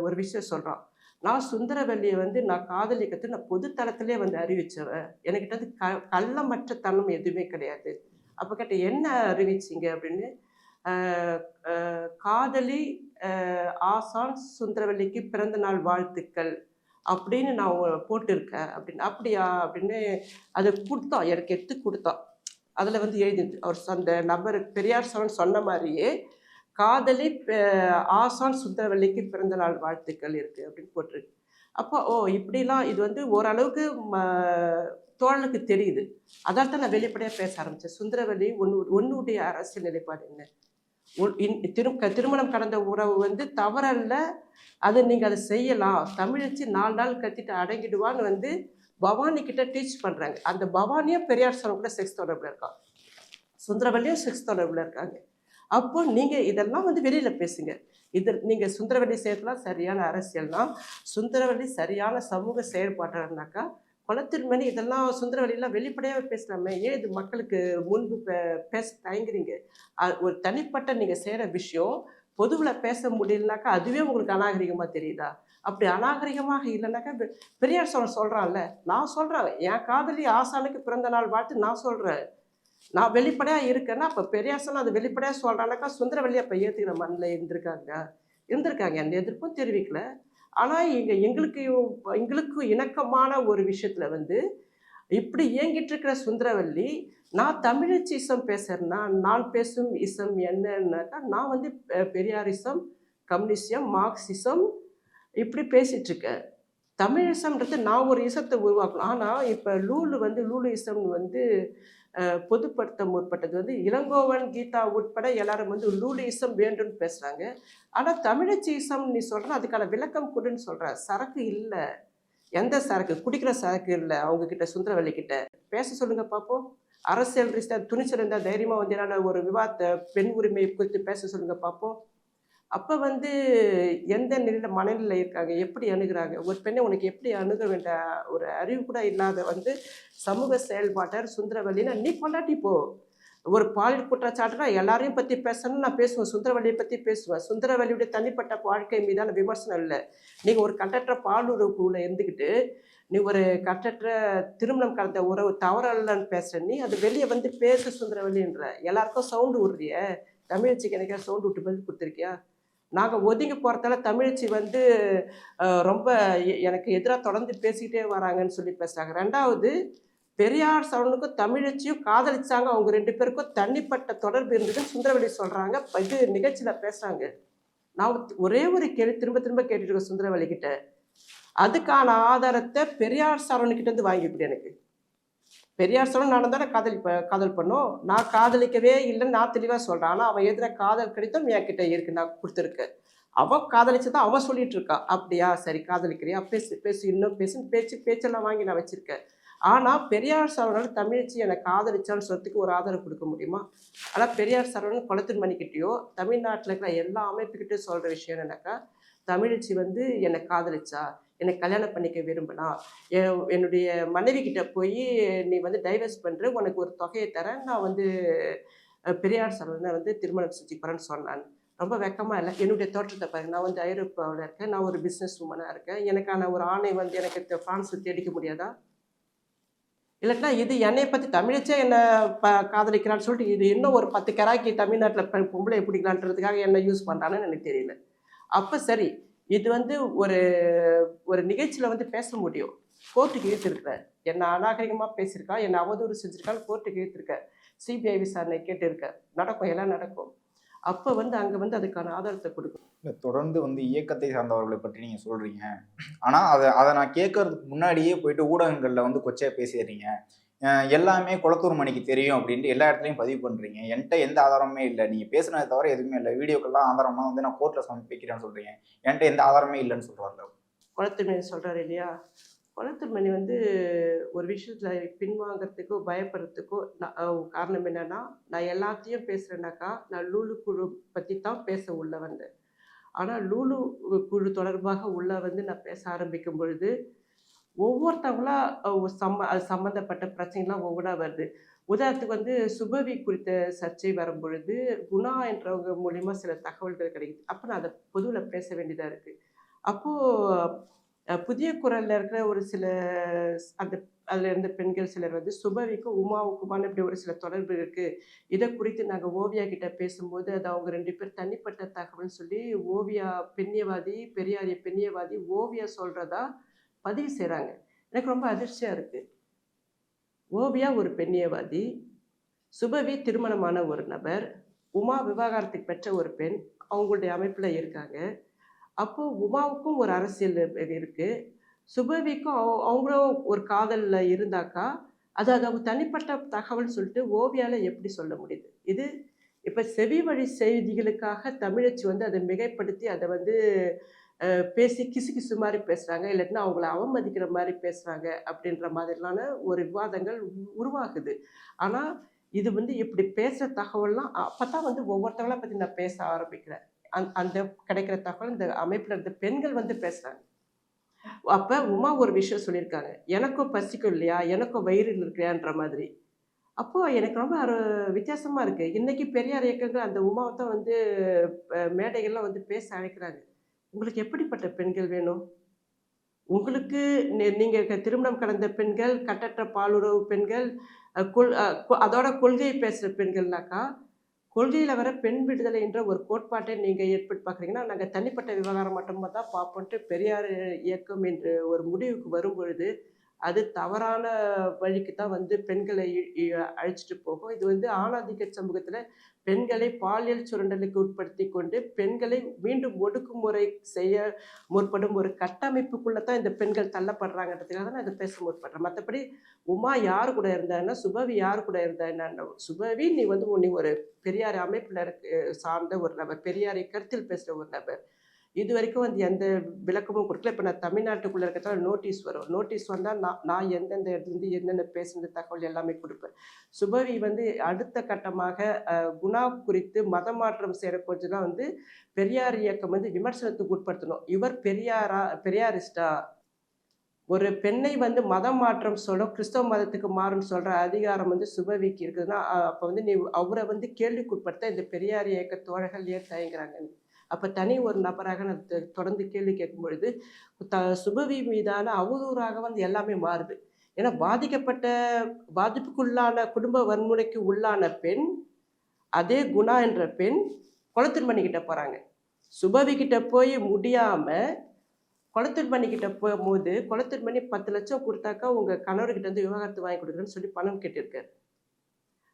ஒரு விஷயம் சொல்கிறான். நான் சுந்தரவல்லியை வந்து நான் காதலிக்கிறது நான் பொது தளத்திலே வந்து அறிவித்தவன், என்கிட்ட வந்து கள்ளமற்ற தனம் எதுவுமே கிடையாது. அப்போ கேட்டேன், என்ன அறிவிச்சிங்க அப்படின்னு. காதலி ஆசான் சுந்தரவல்லிக்கு பிறந்த நாள் வாழ்த்துக்கள் அப்படின்னு நான் போட்டிருக்கேன் அப்படின்னு. அப்படியா அப்படின்னு அதை கொடுத்தான், எனக்கு எடுத்து கொடுத்தான். அதில் வந்து எழுதிது அவர் அந்த நபர் பெரியார் சரவணன் சொன்ன மாதிரியே காதலி ஆசான் சுந்தரவல்லிக்கு பிறந்த நாள் வாழ்த்துக்கள் இருக்குது அப்படின்னு போட்டிருக்கு. அப்போ இப்படிலாம் இது வந்து ஓரளவுக்கு தோழனுக்கு தெரியுது. அதால் தான் நான் வெளிப்படையாக பேச ஆரம்பித்தேன். சுந்தரவல்லி உன்னுடைய அரசியல் நிலைப்பாடு என்ன, திருமணம் கடந்த உறவு வந்து தவறல்ல, அது நீங்கள் அதை செய்யலாம், தமிழச்சி 4 நாள் கத்திட்டு அடங்கிடுவான்னு வந்து பவானி கிட்ட டீச் பண்ணுறாங்க. அந்த பவானியும் பெரியார் சரவணன் கூட செக்ஸ் தொடர்பில் இருக்காங்க, சுந்தரவல்லியும் செக்ஸ் தொடர்பில் இருக்காங்க. அப்போ நீங்கள் இதெல்லாம் வந்து வெளியில் பேசுங்க. நீங்கள் சுந்தரவல்லி செய்யறதுலாம் சரியான அரசியல்னா, சுந்தரவல்லி சரியான சமூக செயல்பாட்டாளர்னாக்கா குளத்தின்மணி இதெல்லாம் சுந்தரவல்லியெல்லாம் வெளிப்படையாக பேசலாமே, ஏன் இது மக்களுக்கு முன்பு பேச தயங்குறீங்க? ஒரு தனிப்பட்ட நீங்கள் செய்கிற விஷயம் பொதுவில் பேச முடியலனாக்கா அதுவே உங்களுக்கு அநாகரிகமாக தெரியுதா? அப்படி அநாகரிகமாக இல்லைனாக்கா பெரியார் சொல்கிறான்ல, நான் சொல்கிறேன், என் காதலி ஆசானுக்கு பிறந்த நாள் வாழ்த்து நான் சொல்கிறேன். நான் வெளிப்படையாக இருக்கேன்னா அப்போ பெரியார் சொன்னால் அது வெளிப்படையாக சொல்கிறானாக்கா சுந்தரவல்லி அப்போ ஏற்றுக்கிற மண்ணில் இருந்திருக்காங்க எந்த எதிர்ப்பும் தெரிவிக்கல. ஆனால் எங்களுக்கு இணக்கமான ஒரு விஷயத்தில் வந்து இப்படி இயங்கிட்டு இருக்கிற சுந்தரவல்லி நான் தமிழச்சி இசம் பேசுறேன்னா நான் பேசும் இசம் என்னன்னாக்கா நான் வந்து பெரியாரிசம், கம்யூனிசம், மார்க்சிசம் இப்படி பேசிட்டு இருக்கேன். தமிழிசம்ன்றது நான் ஒரு இசத்தை உருவாக்கணும். ஆனால் இப்போ லூலு இசம் வந்து பொதுப்படுத்த முற்பட்டது வந்து இளங்கோவன், கீதா உட்பட எல்லாரும் வந்து லூலு இசம் வேண்டும்னு பேசுகிறாங்க. ஆனால் தமிழச்சி இசம் நீ சொல்கிற அதுக்கான விளக்கம் கொடுன்னு சொல்கிற. சரக்கு இல்லை. எந்த சரக்கு? குடிக்கிற சரக்கு இல்லை அவங்கக்கிட்ட, சுந்தரவல்லி கிட்ட. பேச சொல்லுங்க பார்ப்போம். அரசியல் ரீதியா துணிச்சல் இருந்தால் தைரியமாக வந்து என்னென்ன ஒரு விவாதத்தை பெண் உரிமை குறித்து பேச சொல்லுங்க பார்ப்போம். அப்போ வந்து எந்த நிலையில் மனநிலையில் இருக்காங்க, எப்படி அணுகுறாங்க, ஒரு பெண்ணை உனக்கு எப்படி அணுக வேண்டிய ஒரு அறிவு கூட இல்லாத வந்து சமூக செயல்பாட்டர் சுந்தரவல்லின்னா நீ கொண்டாட்டி போ. ஒரு பாலியல் குற்றச்சாட்டுனா எல்லாரையும் பற்றி பேசணும்னு நான் பேசுவேன், சுந்தரவல்லியை பற்றி பேசுவேன். சுந்தரவல்லியுடைய தனிப்பட்ட வாழ்க்கை மீதான விமர்சனம் இல்லை. நீங்கள் ஒரு கட்டற்ற பாலுறவுக்குள்ளே இருந்துக்கிட்டு நீ ஒரு கட்டற்ற திருமணம் கலந்த உறவு தவறல்லன்னு பேசுகிற நீ அது வெளியே வந்து பேசு சுந்தரவல்லின்ற. எல்லாருக்கும் சவுண்டு விடுறிய. தமிழச்சிக்கு எனக்கா சவுண்டு விட்டு பதில் கொடுத்துருக்கியா? நாங்கள் ஒதுங்கி போகிறதால தமிழச்சி வந்து ரொம்ப எனக்கு எதிராக தொடர்ந்து பேசிக்கிட்டே வராங்கன்னு சொல்லி பேசுகிறாங்க. ரெண்டாவது, பெரியார் சரவணனுக்கும் தமிழச்சியும் காதலிச்சாங்க, அவங்க 2 பேருக்கும் தனிப்பட்ட தொடர்பு இருந்ததுன்னு சுந்தரவல்லி சொல்கிறாங்க. இது நிகழ்ச்சியில் பேசுகிறாங்க. நான் ஒரே ஒரு கேள்வி திரும்ப திரும்ப கேட்டுட்டு இருக்கேன் சுந்தரவல்லி கிட்ட. அதுக்கான ஆதாரத்தை பெரியார் சரவணன்கிட்டேருந்து வாங்கிவிடு. எனக்கு பெரியார் சரவணன் நான் தானே காதல் பண்ணோம். நான் காதலிக்கவே இல்லைன்னு நான் தெளிவாக சொல்கிறேன். ஆனால் அவன் எதிராக காதல் கடிதம் என்கிட்ட இருக்கு, நான் கொடுத்துருக்கேன். அவன் காதலிச்சதான் அவன் சொல்லிட்டு இருக்கான். அப்படியா, சரி காதலிக்கிறியா, பேசு பேசு இன்னும் பேசுன்னு பேச்செல்லாம் வாங்கி நான் வச்சுருக்கேன். ஆனால் பெரியார் சரவணன் தமிழச்சி என்னை காதலிச்சான்னு சொல்றதுக்கு ஒரு ஆதரவு கொடுக்க முடியுமா? ஆனால் பெரியார் சரவணன் குளத்தின்மணிக்கிட்டேயோ தமிழ்நாட்டில் இருக்கிற எல்லா அமைப்புக்கிட்டே சொல்கிற விஷயம் என்னன்னாக்கா, தமிழச்சி வந்து என்னை காதலிச்சா, என்னை கல்யாணம் பண்ணிக்க விரும்பினா, என்னுடைய மனைவி கிட்ட போய் நீ வந்து டைவர்ஸ் பண்ணுற, உனக்கு ஒரு தொகையை தரேன், நான் வந்து பெரியார் சரவணனை வந்து திருமணம் செஞ்சுக்கிறேன்னு சொன்னான். ரொம்ப வெக்கமாக இல்லை. என்னுடைய தோற்றத்தை பாருங்க, நான் வந்து ஐரோப்பாவில் இருக்கேன், நான் ஒரு பிஸ்னஸ் உமனாக இருக்கேன், எனக்கான ஒரு ஆணை வந்து எனக்கு ஃப்ரான்ஸில் தேடிக்க முடியாதா? இல்லைன்னா இது என்னை பற்றி தமிழச்சே என்னை காதலிக்கிறான்னு சொல்லிட்டு இது இன்னும் ஒரு 10 கராக்கி தமிழ்நாட்டில் பொம்பளை பிடிக்கலான்றதுக்காக என்ன யூஸ் பண்ணுறான்னு எனக்கு தெரியல. அப்போ சரி, இது வந்து ஒரு ஒரு நிகழ்ச்சியில் வந்து பேச முடியும். கோர்ட்டுக்கு இழுத்துருக்க, என்னை அநாகரிகமாக பேசியிருக்கா, என்னை அவதூறு செஞ்சுருக்கான்னு கோர்ட்டுக்கு இழுத்துருக்க, சிபிஐ விசாரணை கேட்டிருக்க, நடக்கும், எல்லாம் நடக்கும். அப்போ வந்து அங்கே வந்து அதுக்கான ஆதாரத்தை கொடுக்கும். இல்லை, தொடர்ந்து வந்து இயக்கத்தை சார்ந்தவர்களை பற்றி நீங்கள் சொல்கிறீங்க. ஆனால் அதை நான் கேட்கறதுக்கு முன்னாடியே போயிட்டு ஊடகங்களில் வந்து கொச்சையாக பேசிடுறீங்க. எல்லாமே குளத்தூர் மணிக்கு தெரியும் அப்படின்ட்டு எல்லா இடத்துலையும் பதிவு பண்ணுறீங்க. என்கிட்ட எந்த ஆதாரமே இல்லை, நீங்கள் பேசுனதை தவிர எதுவுமே இல்லை, வீடியோக்கெல்லாம் ஆதாரமாக வந்து நான் கோர்ட்டில் சமர்ப்பிக்கிறேன்னு சொல்கிறீங்க. என்கிட்ட எந்த ஆதாரமே இல்லைன்னு சொல்கிறாங்க. குளத்தூர்மணி சொல்கிறாரு இல்லையா, குளத்தூர்மணி வந்து ஒரு விஷயத்தில் பின்வாங்கிறதுக்கோ பயப்படுறதுக்கோ காரணம் என்னென்னா, நான் எல்லாத்தையும் பேசுகிறேன்னாக்கா நான் லூலு குழு பற்றி தான் பேச உள்ள வந்தேன். ஆனால் லூலு குழு தொடர்பாக உள்ள வந்து நான் பேச ஆரம்பிக்கும் பொழுது ஒவ்வொருத்தவங்களா அது சம்மந்தப்பட்ட பிரச்சனைலாம் ஒவ்வொன்றா வருது. உதாரணத்துக்கு வந்து சுபவி குறித்த சர்ச்சை வரும் பொழுது குணா என்றவங்க மூலிமா சில தகவல்கள் கிடைக்குது. அப்போ நான் அதை பொதுவில் பேச வேண்டியதாக இருக்குது. அப்போது புதிய குரலில் இருக்கிற ஒரு சில அந்த அதில் இருந்த பெண்கள் சிலர் வந்து சுபவிக்கும் உமாவுக்குமான இப்படி ஒரு சில தொடர்பு இருக்குது, இதை குறித்து நாங்கள் ஓவியா கிட்ட பேசும்போது அது அவங்க 2 பேர் தனிப்பட்ட தகவல்னு சொல்லி ஓவியா பெண்ணியவாதி, பெரியாரிய பெண்ணியவாதி ஓவியா சொல்கிறதா பதிவு செய்கிறாங்க. எனக்கு ரொம்ப அதிர்ச்சியாக இருக்குது. ஓவியா ஒரு பெண்ணியவாதி, சுபவி திருமணமான ஒரு நபர், உமா விவாகரத்துக்கு பெற்ற ஒரு பெண், அவங்களுடைய அமைப்பில் இருக்காங்க. அப்போது உமாவுக்கும் ஒரு அரசியல் இருக்குது, சுபவிக்கும் அவங்களும் ஒரு காதலில் இருந்தாக்கா அது அவங்க தனிப்பட்ட தகவல்னு சொல்லிட்டு ஓவியாவில் எப்படி சொல்ல முடியுது? இது இப்போ செவி வழி செய்திகளுக்காக தமிழச்சி வந்து அதை மிகைப்படுத்தி அதை வந்து பேசி கிசு மாதிரி பேசுகிறாங்க, இல்லாட்டினா அவங்கள அவமதிக்கிற மாதிரி பேசுகிறாங்க அப்படின்ற மாதிரிலான ஒரு விவாதங்கள் உருவாகுது. ஆனால் இது வந்து இப்படி பேசுகிற தகவல்லாம் அப்போ தான் வந்து ஒவ்வொருத்தவங்கள பற்றி நான் பேச ஆரம்பிக்கிறேன். அந்த கிடைக்கிற தகவல் இந்த அமைப்பில் இருந்த பெண்கள் வந்து பேசுகிறாங்க. அப்போ உமா ஒரு விஷயம் சொல்லியிருக்காங்க, எனக்கும் பசிக்கும் இல்லையா, எனக்கும் வயிறு இருக்கிறான்ற மாதிரி. அப்போது எனக்கு ரொம்ப வித்தியாசமாக இருக்குது. இன்றைக்கி பெரியார் இயக்கங்கள் அந்த உமாவை தான் வந்து மேடைகள்லாம் வந்து பேச அழைக்கிறாங்க. உங்களுக்கு எப்படிப்பட்ட பெண்கள் வேணும்? உங்களுக்கு நீங்க திருமணம் கடந்த பெண்கள், கட்டற்ற பாலுறவு பெண்கள், அதோட கொள்கையை பேசுற பெண்கள்னாக்கா, கொள்கையில வர பெண் விடுதலை என்ற ஒரு கோட்பாட்டை நீங்க எப்படி பார்க்குறீங்கன்னா, நாங்க தனிப்பட்ட விவகாரம் மட்டுமா தான் பார்ப்போன்ட்டு பெரியார் இயக்கம் என்று ஒரு முடிவுக்கு வரும்பொழுது, அது தவறான வழிக்கு தான் வந்து பெண்களை அழைச்சிட்டு போகும். இது வந்து ஆணாதிக்க சமூகத்தில பெண்களை பாலியல் சுரண்டலுக்கு உட்படுத்தி கொண்டு, பெண்களை மீண்டும் ஒடுக்குமுறை செய்ய முற்படும் ஒரு கட்டமைப்புக்குள்ள தான் இந்த பெண்கள் தள்ளப்படுறாங்கன்றதுக்காக தான் நான் இத பேச முற்படுறேன். மத்தபடி உமா யார் கூட இருந்தான்னா, சுபவி யார் கூட இருந்தா என்ன? சுபவி நீ ஒரு பெரியார் அமைப்பில சார்ந்த ஒரு நபர். பெரியாரை கருத்தில் பேசுற ஒரு நபர். இதுவரைக்கும் வந்து எந்த விளக்கமும் குடுக்கல. இப்ப நான் தமிழ்நாட்டுக்குள்ள இருக்கறதால நோட்டீஸ் வரும். நோட்டீஸ் வந்தா நான் எந்தெந்த இடத்துலருந்து என்னென்ன பேசுன தகவல் எல்லாமே குடுப்பேன். சுபவி வந்து அடுத்த கட்டமாக குணா குறித்து மதமாற்றம் செய்ற கொஞ்சம் தான் வந்து பெரியார் இயக்கம் வந்து விமர்சனத்துக்கு உட்படுத்தணும். இவர் பெரியாரிஸ்டா? ஒரு பெண்ணை வந்து மதம் மாற்றம் கிறிஸ்தவ மதத்துக்கு மாறுன்னு சொல்ற அதிகாரம் வந்து சுபவிக்கு இருக்குதுன்னா, அப்ப வந்து அவர வந்து கேள்விக்குட்படுத்த இந்த பெரியார் இயக்க தோழர்கள் ஏன் தயங்குறாங்க? அப்ப தனி ஒரு நபராக நான் தொடர்ந்து கேள்வி கேட்கும் பொழுது, சுபவி மீதான அவதூறாக வந்து எல்லாமே மாறுது. ஏன்னா பாதிப்புக்குள்ளான குடும்ப வன்முறைக்கு உள்ளான பெண், அதே குணா என்ற பெண் குளத்தின்மணி கிட்ட போறாங்க. சுபவி கிட்ட போய் முடியாம குளத்தின்மணி கிட்ட போகும்போது, குளத்தின்மணி 10 லட்சம் குடுத்தாக்கா உங்க கணவர்கிட்ட இருந்து விவாகரத்து வாங்கி குடுக்குறேன்னு சொல்லி பணம் கேட்டிருக்காரு.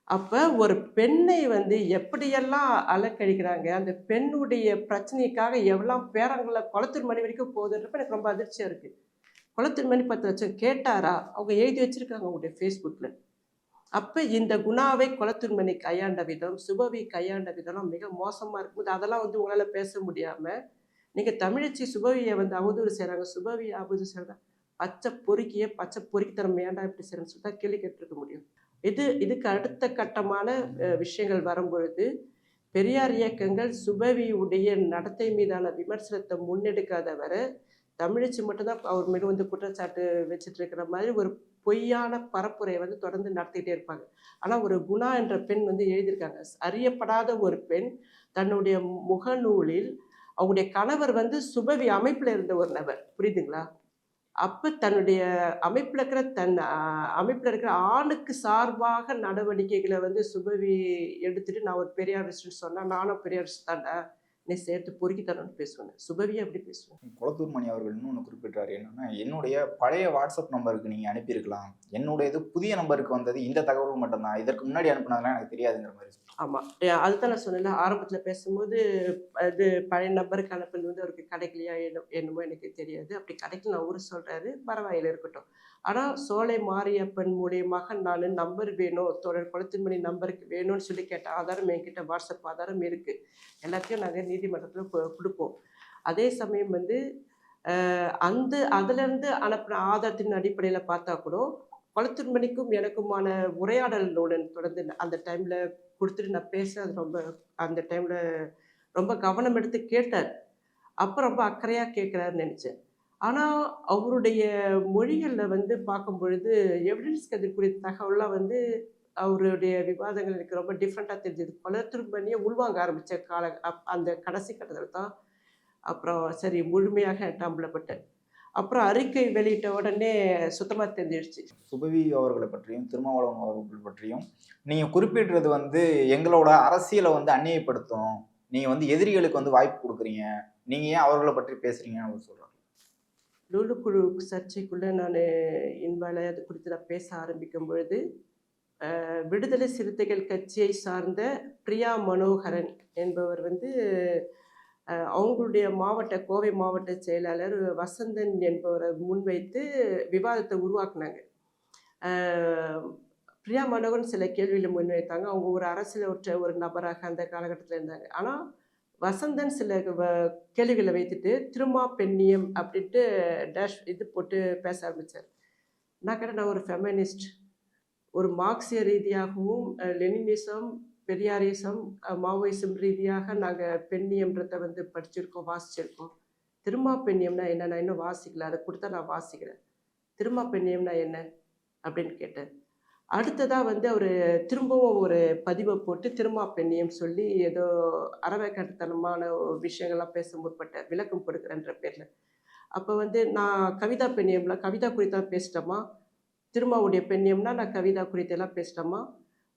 அப்ப ஒரு பெண்ணை வந்து எப்படியெல்லாம் அலக்கழிக்கிறாங்க, அந்த பெண்ணுடைய பிரச்சனைக்காக எவ்வளவு பேரங்கள குளத்தின்மணி வரைக்கும் போகுதுன்றப்ப எனக்கு ரொம்ப அதிர்ச்சியா இருக்கு. குளத்தின்மணி 10 லட்சம் கேட்டாரா? அவங்க எழுதி வச்சிருக்காங்க அவங்களுடைய Facebookல. அப்ப இந்த குணாவை குளத்தின்மணி கையாண்ட விதம், சுபவி கையாண்ட விதம்லாம் மிக மோசமா இருக்கும்போது, அதெல்லாம் வந்து உங்களால பேச முடியாம, நீங்க தமிழச்சி சுபவிய வந்து அவதூறு செய்றாங்க. சுபவிய அவதூறு செய்றாங்க. பச்சை பொறுக்கித்தனம் ஏன்டா இப்படி செய்றேன்னு சொல்லி தான் கேள்வி கேட்டுருக்க முடியும். இதுக்கு அடுத்த கட்டமான விஷயங்கள் வரும்பொழுது, பெரியார் இயக்கங்கள் சுபவியுடைய நடத்தை மீதான விமர்சனத்தை முன்னெடுக்காத வர, தமிழச்சி மட்டும் தான் அவர் மேல வந்து குற்றச்சாட்டு வச்சுட்டு இருக்கிற மாதிரி ஒரு பொய்யான பரப்புரையை வந்து தொடர்ந்து நடத்திக்கிட்டே இருப்பாங்க. ஆனா ஒரு குணா என்ற பெண் வந்து எழுதியிருக்காங்க. அறியப்படாத ஒரு பெண் தன்னுடைய முகநூலில் அவங்களுடைய கணவர் வந்து சுபவி அமைப்புல இருந்த ஒரு நபர். புரியுதுங்களா? அப்ப தன்னுடைய அமைப்புல இருக்கிற ஆணுக்கு சார்பாக நடவடிக்கைகளை வந்து சுபவி எடுத்துட்டு, நான் ஒரு பெரியாரிஸ்ட்ன்னு சொன்னா, நானும் பெரியாரிஸ்ட் தான்டா, நீ சேர்த்து பொறுக்கித்தரம்னு பேசுவேன். சுபவியே அப்படி பேசுவேன். குளத்தூர் மணி அவர்கள் இன்னொன்று குறிப்பிட்டாரு என்னன்னா, என்னுடைய பழைய வாட்ஸ்அப் நம்பருக்கு நீங்க அனுப்பியிருக்கலாம், என்னுடையது புதிய நம்பருக்கு வந்தது இந்த தகவல் மட்டும்தான், இதற்கு முன்னாடி அனுப்புனதெல்லாம் எனக்கு தெரியாதுங்கிற மாதிரி. ஆமா. அதுதான் நான் சொன்னேன்ல, ஆரம்பத்துல பேசும்போது பழைய நம்பருக்கு அனுப்புனது வந்து அவருக்கு கிடைக்கலையா என்னமோ எனக்கு தெரியாது. அப்படி கிடைக்கலன்னு அவரு சொல்றாரு. பரவாயில்ல இருக்கட்டும். ஆனா சோலை மாரியப்பன் மூலியமாக நானு நம்பர் வேணும், தோழர் குளத்தின்மணி நம்பருக்கு வேணும்னு சொல்லி கேட்ட ஆதாரம் என்கிட்ட வாட்ஸ்அப் ஆதாரம் இருக்கு. எல்லாத்தையும் நாங்க நீதிமன்றத்துல குடுப்போம். அதே சமயம் வந்து அதுலேருந்து அனுப்புன ஆதாரத்தின் அடிப்படையில பார்த்தா கூட, குளத்தின்மணிக்கும் எனக்குமான உரையாடலுடன் தொடர்ந்து அந்த டைம்ல குடுத்துட்டு நான் அது அந்த டைம்ல ரொம்ப கவனம் எடுத்து கேட்டார். அப்ப ரொம்ப அக்கறையா கேட்கிறாருன்னு நெனச்சேன். ஆனா, அவருடைய மொழிகள்ல வந்து பார்க்கும்பொழுது, எவிடன்ஸ் கதிர்க்கூடிய தகவல்லாம் வந்து அவருடைய விவாதங்கள் எனக்கு ரொம்ப டிஃப்ரெண்ட்டா தெரிஞ்சது. குளத்தின்மணிய உள்வாங்க ஆரம்பிச்ச அந்த கடைசி கட்டத்துல தான், அப்புறம் சரி முழுமையாக நம்பலப்பட்டேன். அப்புறம் அறிக்கை வெளியிட்ட உடனே சுத்தமா தெரிஞ்சிடுச்சு. சுபவி அவர்களை பற்றியும் திருமாவளவன் அவர்கள் பற்றியும் நீங்க குறிப்பிடுறது வந்து எங்களோட அரசியலை வந்து அந்நியப்படுத்தும், நீங்க வந்து எதிரிகளுக்கு வந்து வாய்ப்பு கொடுக்குறீங்க, நீங்க ஏன் அவர்களை பற்றி பேசுறீங்கன்னு அவர் சொல்றாங்க. லூலு குழு சர்ச்சைக்குள்ள நான் இன்வால்வ் அது குறித்து நான் பேச ஆரம்பிக்கும் பொழுது, விடுதலை சிறுத்தைகள் கட்சியை சார்ந்த பிரியா மனோகரன் என்பவர் வந்து அவங்களுடைய கோவை மாவட்ட செயலாளர் வசந்தன் என்பவரை முன்வைத்து விவாதத்தை உருவாக்குனாங்க. பிரியா மனோகரன் சில கேள்விகளை முன்வைத்தாங்க. அவங்க ஒரு அரசியலற்ற ஒரு நபராக அந்த காலகட்டத்தில் இருந்தாங்க. ஆனால் வசந்தன் சில கேள்விகளை வைத்துட்டு திருமா பெண்ணியம் அப்படின்ட்டு இது போட்டு பேச ஆரம்பித்தார். நான் கேட்டேன், நான் ஒரு ஃபெமினிஸ்ட், ஒரு மார்க்சிய ரீதியாகவும் லெனினிசம், பெரியாரிசம், மாவோயிசம் ரீதியாக நாங்கள் பெண்ணியம்ன்றதை வந்து படிச்சிருக்கோம், வாசிச்சிருக்கோம். திருமா பெண்ணியம்னா என்ன? நான் இன்னும் வாசிக்கல, அதை கொடுத்தா நான் வாசிக்கிறேன். திருமா பெண்ணியம்னா என்ன அப்படின்னு கேட்டேன். அடுத்ததாக வந்து அவர் திரும்பவும் ஒரு பதிவை போட்டு திருமா பெண்ணியம் சொல்லி ஏதோ அறவைக்காட்டுத்தனமான விஷயங்கள்லாம் பேச முற்பட்ட விளக்கம் கொடுக்குறேன்ற பேரில். அப்போ வந்து நான் கவிதா பெண்ணியம்ல கவிதா குறித்தான் பேசிட்டோமா, திருமாவுடைய பெண்ணியம்னா நான் கவிதா குறித்தெல்லாம் பேசிட்டோமா.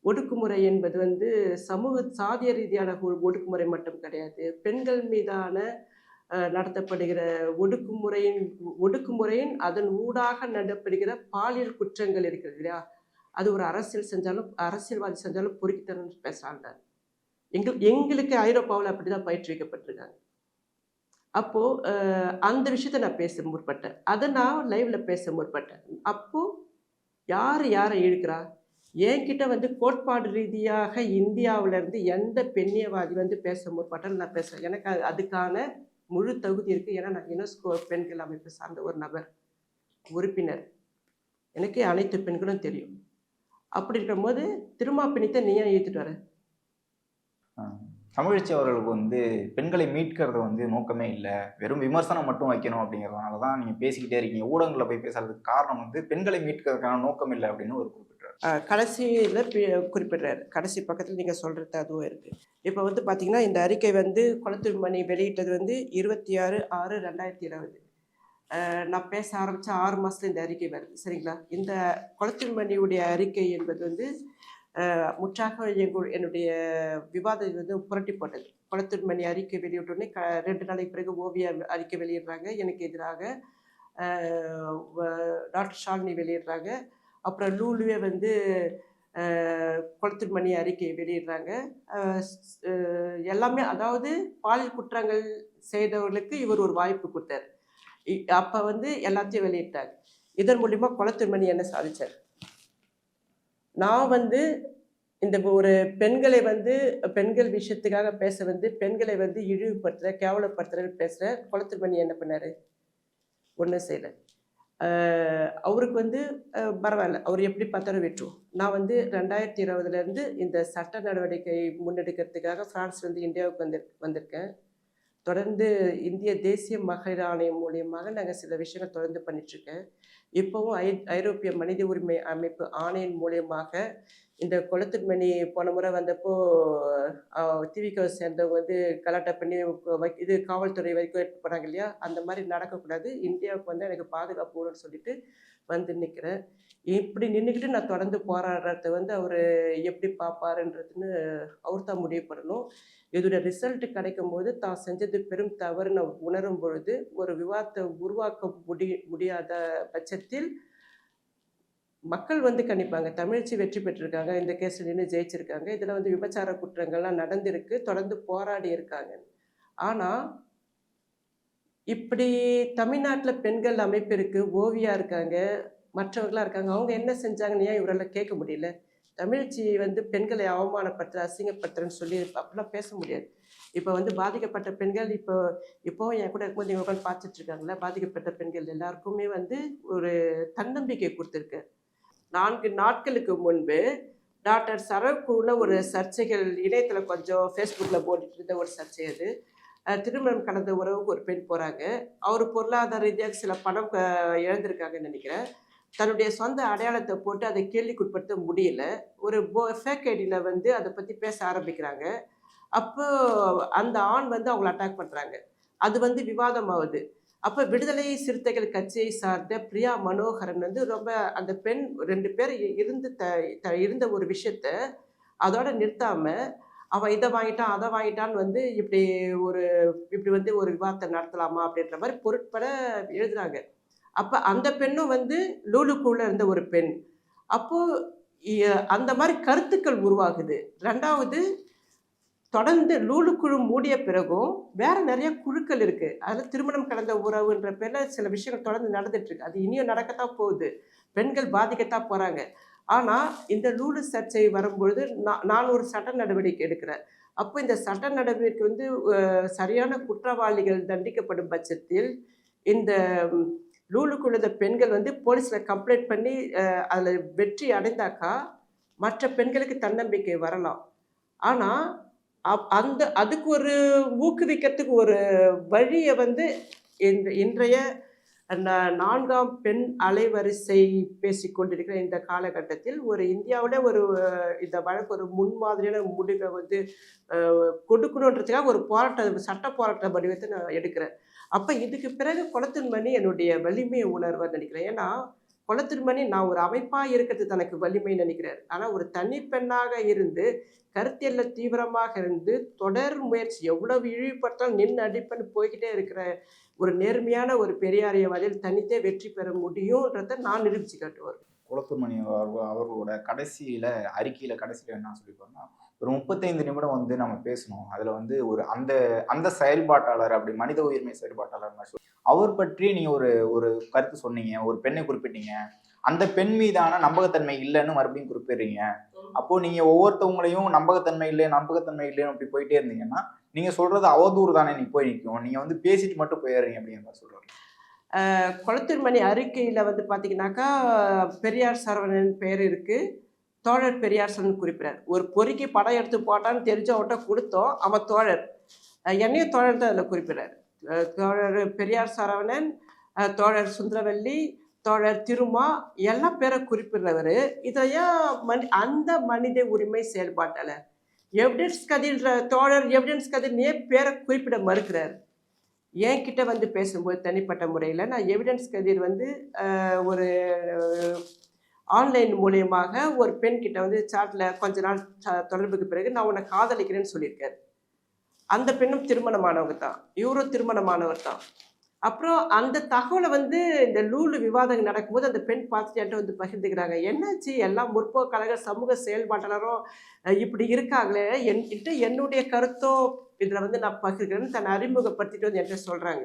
ஒடுக்குமுறை என்பது வந்து சமூக சாதிய ரீதியான ஒடுக்குமுறை மட்டும் கிடையாது. பெண்கள் மீதான நடத்தப்படுகிற ஒடுக்குமுறையின் ஒடுக்குமுறையின் அதன் ஊடாக நடப்படுகிற பாலியல் குற்றங்கள் இருக்கிறது இல்லையா? அது ஒரு அரசியல் செஞ்சாலும் அரசியல்வாதி செஞ்சாலும் பொறுக்கித்தனம்னு பேசுறாங்க. எங்களுக்கு ஐரோப்பாவுல அப்படிதான் பயிற்றுவிக்கப்பட்டிருக்காங்க. அப்போ அந்த விஷயத்த நான் பேச முற்பட்டேன். அத நான் லைவ்ல பேச முற்பட்டேன். அப்போ யாரு யார இழுக்கிறா? என்கிட்ட வந்து கோட்பாடு ரீதியாக இந்தியாவுல இருந்து எந்த பெண்ணியவாதி வந்து பேச முற்பட்டாலும் நான் பேசுறேன். எனக்கு அதுக்கான முழு தகுதி இருக்கு. ஏன்னா நான் யுனெஸ்கோ பெண்கள் அமைப்பு சார்ந்த ஒரு நபர், உறுப்பினர். எனக்கு அனைத்து பெண்களும் தெரியும். அப்படி இருக்கும்போது திருமாப்பினித்த நீ ஏன் இழுத்துட்டு வர? தமிழச்சி அவர்களுக்கு வந்து பெண்களை மீட்கிறது வந்து நோக்கமே இல்லை, வெறும் விமர்சனம் மட்டும் வைக்கணும் அப்படிங்கிறதுனால தான் நீங்கள் பேசிக்கிட்டே இருக்கீங்க. ஊடகங்களில் போய் பேசுறதுக்கு காரணம் வந்து பெண்களை மீட்கிறதுக்கான நோக்கம் இல்லை அப்படின்னு ஒரு குறிப்பிட்டார். கடைசியில் குறிப்பிடுறாரு. கடைசி பக்கத்தில் நீங்கள் சொல்கிறது அதுவும் இருக்குது. இப்போ வந்து பார்த்தீங்கன்னா இந்த அறிக்கை வந்து குளத்தூர் மணி வெளியிட்டது வந்து 26/6/2020. நான் பேச ஆரம்பித்த 6 மாதத்துல இந்த அறிக்கை வருது, சரிங்களா? இந்த குளத்தூர் மணியுடைய அறிக்கை என்பது வந்து முற்றாக என்னுடைய விவாதம் வந்து புரட்டி போட்டது. குளத்தூர் மணி அறிக்கை வெளியிட்டோடனே 2 நாளைக்கு பிறகு ஓவியா அறிக்கை வெளியிடுறாங்க எனக்கு எதிராக. டாக்டர் ஷாலினி வெளியிடுறாங்க. அப்புறம் லூலுவே வந்து குளத்தூர் மணி அறிக்கையை வெளியிடுறாங்க. எல்லாமே அதாவது பாலியல் குற்றங்கள் செய்தவர்களுக்கு இவர் ஒரு வாய்ப்பு கொடுத்தார். அப்போ வந்து எல்லாத்தையும் வெளியிட்டாங்க. இதன் மூலிமா குளத்தூர் மணி என்ன சாதிச்சார்? நான் வந்து இந்த ஒரு பெண்களை வந்து பெண்கள் விஷயத்துக்காக பேச வந்து பெண்களை வந்து இழிவுபடுத்துகிற கேவலப்படுத்துகிறன்னு பேசுகிற குளத்தூர் மணி என்ன பண்ணார்? ஒன்றும் செய்யலை. அவருக்கு வந்து பரவாயில்ல, அவர் எப்படி பார்த்தாலும் வெற்றுவோம். நான் வந்து 2020 இந்த சட்ட நடவடிக்கை முன்னெடுக்கிறதுக்காக பிரான்ஸ்லேருந்து இந்தியாவுக்கு வந்திருக்கேன். தொடர்ந்து இந்திய தேசிய மகளிர் ஆணையம் மூலியமாக நாங்கள் சில விஷயங்கள் தொடர்ந்து பண்ணிட்டுருக்கேன். இப்போவும் ஐரோப்பிய மனித உரிமை அமைப்பு ஆணையம் மூலியமாக இந்த குளத்தூர் மணி போன முறை வந்தப்போ திவிக சேர்ந்தவங்க வந்து கலாட்டா பண்ணி இது காவல்துறை வரைக்கும் எடுத்து போனாங்க இல்லையா? அந்த மாதிரி நடக்கக்கூடாது, இந்தியாவுக்கு வந்து எனக்கு பாதுகாப்பு வேணும்னு சொல்லிட்டு வந்து நிற்கிறேன். இப்படி நின்றுக்கிட்டு நான் தொடர்ந்து போராடுறத வந்து அவர் எப்படி பார்ப்பாருன்றதுன்னு அவர் தான் முடிவு பண்ணணும். இதோட ரிசல்ட் கிடைக்கும் போது தான் செஞ்சது பெரும் தவறுன்னு உணரும் பொழுது ஒரு விவாதத்தை உருவாக்க முடியாத பட்சத்தில் மக்கள் வந்து கண்டிப்பாங்க. தமிழச்சி வெற்றி பெற்றிருக்காங்க, இந்த கேஸில் நின்று ஜெயிச்சிருக்காங்க. இதில் வந்து விபச்சார குற்றங்கள்லாம் நடந்திருக்கு, தொடர்ந்து போராடி இருக்காங்க. ஆனால் இப்படி தமிழ்நாட்டில் பெண்கள் அமைப்பு இருக்குது, ஓவியா இருக்காங்க, மற்றவர்களாக இருக்காங்க. அவங்க என்ன செஞ்சாங்கன்னு ஏன் இவரால் கேட்க முடியல? தமிழச்சி வந்து பெண்களை அவமானப்படுத்துகிற அசிங்கப்படுத்துறேன்னு சொல்லி அப்படிலாம் பேச முடியாது. இப்போ வந்து பாதிக்கப்பட்ட பெண்கள் இப்போ என் கூட இருக்கும்போது நீங்கள் உட்காந்து பார்த்துட்ருக்காங்களா? பாதிக்கப்பட்ட பெண்கள் எல்லாருக்குமே வந்து ஒரு தன்னம்பிக்கை கொடுத்துருக்கு. 4 நாட்களுக்கு முன்பு டாக்டர் சரவ் ஒரு சர்ச்சைகள் இணையத்தில் கொஞ்சம் ஃபேஸ்புக்கில் போட்டுட்டு இருந்த ஒரு சர்ச்சை அது. திருமணம் கடந்த உறவுக்கு ஒரு பெண் போகிறாங்க. அவர் பொருளாதார ரீதியாக சில பணம் இழந்திருக்காங்கன்னு நினைக்கிறேன். தன்னுடைய சொந்த அடையாளத்தை போட்டு அதை கேள்விக்குட்படுத்த முடியல. ஒரு ஃபேக் ஐடியில் வந்து அதை பற்றி பேச ஆரம்பிக்கிறாங்க. அப்போ அந்த ஆண் வந்து அவங்கள அட்டாக் பண்ணுறாங்க. அது வந்து விவாதமாகுது. அப்போ விடுதலை சிறுத்தைகள் கட்சியை சார்ந்த பிரியா மனோகரன் வந்து ரொம்ப அந்த பெண் 2 பேர் இருந்த ஒரு விஷயத்த அதோட நிறுத்தாமல் அவன் இதை வாங்கிட்டான் அதை வாங்கிட்டான்னு வந்து இப்படி வந்து ஒரு விவாதத்தை நடத்தலாமா அப்படின்ற மாதிரி பொருட்பட எழுதுறாங்க. அப்போ அந்த பெண்ணும் வந்து லூலுக்குள்ளே இருந்த ஒரு பெண். அப்போது அந்த மாதிரி கருத்துக்கள் உருவாகுது. 2வது தொடர்ந்து லூலு குழு மூடிய பிறகும் வேறு நிறைய குழுக்கள் இருக்குது. அதில் திருமணம் கடந்த உறவுன்ற பேரில் சில விஷயங்கள் தொடர்ந்து நடந்துகிட்ருக்கு. அது இனியும் நடக்கத்தான் போகுது, பெண்கள் பாதிக்கத்தான் போகிறாங்க. ஆனால் இந்த லூலு சர்ச்சை வரும்பொழுது நான் ஒரு சட்ட நடவடிக்கை எடுக்கிறேன். அப்போ இந்த சட்ட நடவடிக்கை வந்து சரியான குற்றவாளிகள் தண்டிக்கப்படும் பட்சத்தில் இந்த லூலுக்குள்ள பெண்கள் வந்து போலீஸில் கம்ப்ளைண்ட் பண்ணி அதில் வெற்றி அடைந்தாக்கா மற்ற பெண்களுக்கு தன்னம்பிக்கை வரலாம். ஆனால் அதுக்கு ஒரு ஊக்குவிக்கிறதுக்கு ஒரு வழியை வந்து இன்றைய 4ஆம் பெண் அலைவரிசை பேசிக்கொண்டிருக்கிற இந்த காலகட்டத்தில் ஒரு இந்தியாவில் இந்த வழக்கு ஒரு முன்மாதிரியான முடிவை வந்து கொடுக்கணுன்றதுக்காக ஒரு சட்ட போராட்ட வடிவத்தை நான் எடுக்கிறேன். அப்போ இதுக்கு பிறகு குளத்தின்மணி என்னுடைய வலிமையை உணர்வார் நினைக்கிறேன். ஏன்னா குளத்தின்மணி நான் ஒரு அமைப்பாக இருக்கிறது தனக்கு வலிமைன்னு நினைக்கிறார். ஆனால் ஒரு தனி பெண்ணாக இருந்து கருத்தியல்ல தீவிரமாக இருந்து தொடர் முயற்சி எவ்வளவு இழிவுபட்டாலும் நின்று அடிப்பன்னு போய்கிட்டே இருக்கிற ஒரு நேர்மையான ஒரு பெரியாரியவாதியில் தனித்தே வெற்றி பெற முடியும்ன்றதை நான் நிரூபிச்சு காட்டுவார். குளத்தூர் மணி அவர்களோட அறிக்கையில கடைசியில என்ன சொல்லியிருப்பாருன்னா, ஒரு 35 நிமிடம் வந்து நம்ம பேசணும். அதுல வந்து ஒரு அந்த அந்த செயல்பாட்டாளர், அப்படி மனித உரிமை செயல்பாட்டாளர் அவர் பற்றி நீங்க ஒரு ஒரு கருத்து சொன்னீங்க, ஒரு பெண்ணை குறிப்பிட்டீங்க. அந்த பெண் மீதான நம்பகத்தன்மை இல்லைன்னு மறுபடியும் குறிப்பிடுறீங்க. அப்போ நீங்க ஒவ்வொருத்தவங்களையும் நம்பகத்தன்மை இல்லைன்னு அப்படி போயிட்டே இருந்தீங்கன்னா நீங்க சொல்றது அவதூறு தானே நீ போய் நிற்கும். நீங்க வந்து பேசிட்டு மட்டும் போயிடுறீங்க அப்படிங்கிற மாதிரி சொல்றாரு. குளத்தின்மணி அறிக்கையில் வந்து பார்த்தீங்கன்னாக்கா பெரியார் சரவணன் பெயர் இருக்குது, தோழர் பெரியார் சரவணன் குறிப்பிடார். ஒரு பொறுக்கி படம் எடுத்து போட்டான்னு தெரிஞ்ச அவன்கிட்ட கொடுத்தோம், அவன் தோழர், என்னையும் தோழர் தான் அதில் குறிப்பிடார். தோழர் பெரியார் சரவணன், தோழர் சுந்தரவல்லி, தோழர் திருமா எல்லாம் பேரை குறிப்பிடுறவர். இதையும் அந்த மனித உரிமை செயல்பாட்டாளர் எவிடன்ஸ் கதிர்ன்ற தோழர் எவிடன்ஸ் கதிர்னே பேரை குறிப்பிட மறுக்கிறார். என்கிட்ட வந்து பேசும்போது தனிப்பட்ட முறையில் நான் எவிடன்ஸ் கதிர் வந்து ஒரு ஆன்லைன் மூலியமாக ஒரு பெண் கிட்ட வந்து சாட்டில் கொஞ்ச நாள் தொடர்புக்கு பிறகு நான் உன்னை காதலிக்கிறேன்னு சொல்லியிருக்காரு. அந்த பெண்ணும் திருமணமானவங்க தான், இவரும் திருமணமானவர் தான். அப்புறம் அந்த தகவலை வந்து இந்த லூலு விவாதம் நடக்கும்போது அந்த பெண் பார்த்துட்டு என்கிட்ட வந்து பகிர்ந்துக்கிறாங்க. என்னாச்சு, எல்லாம் முற்போக்கு கழக சமூக செயல்பாட்டாளரும் இப்படி இருக்காங்களே, என்கிட்ட என்னுடைய கருத்தோ இதில் வந்து நான் பகிர்கிறேன்னு தன்னை அறிமுகப்படுத்திட்டு வந்து என்கிட்ட சொல்கிறாங்க.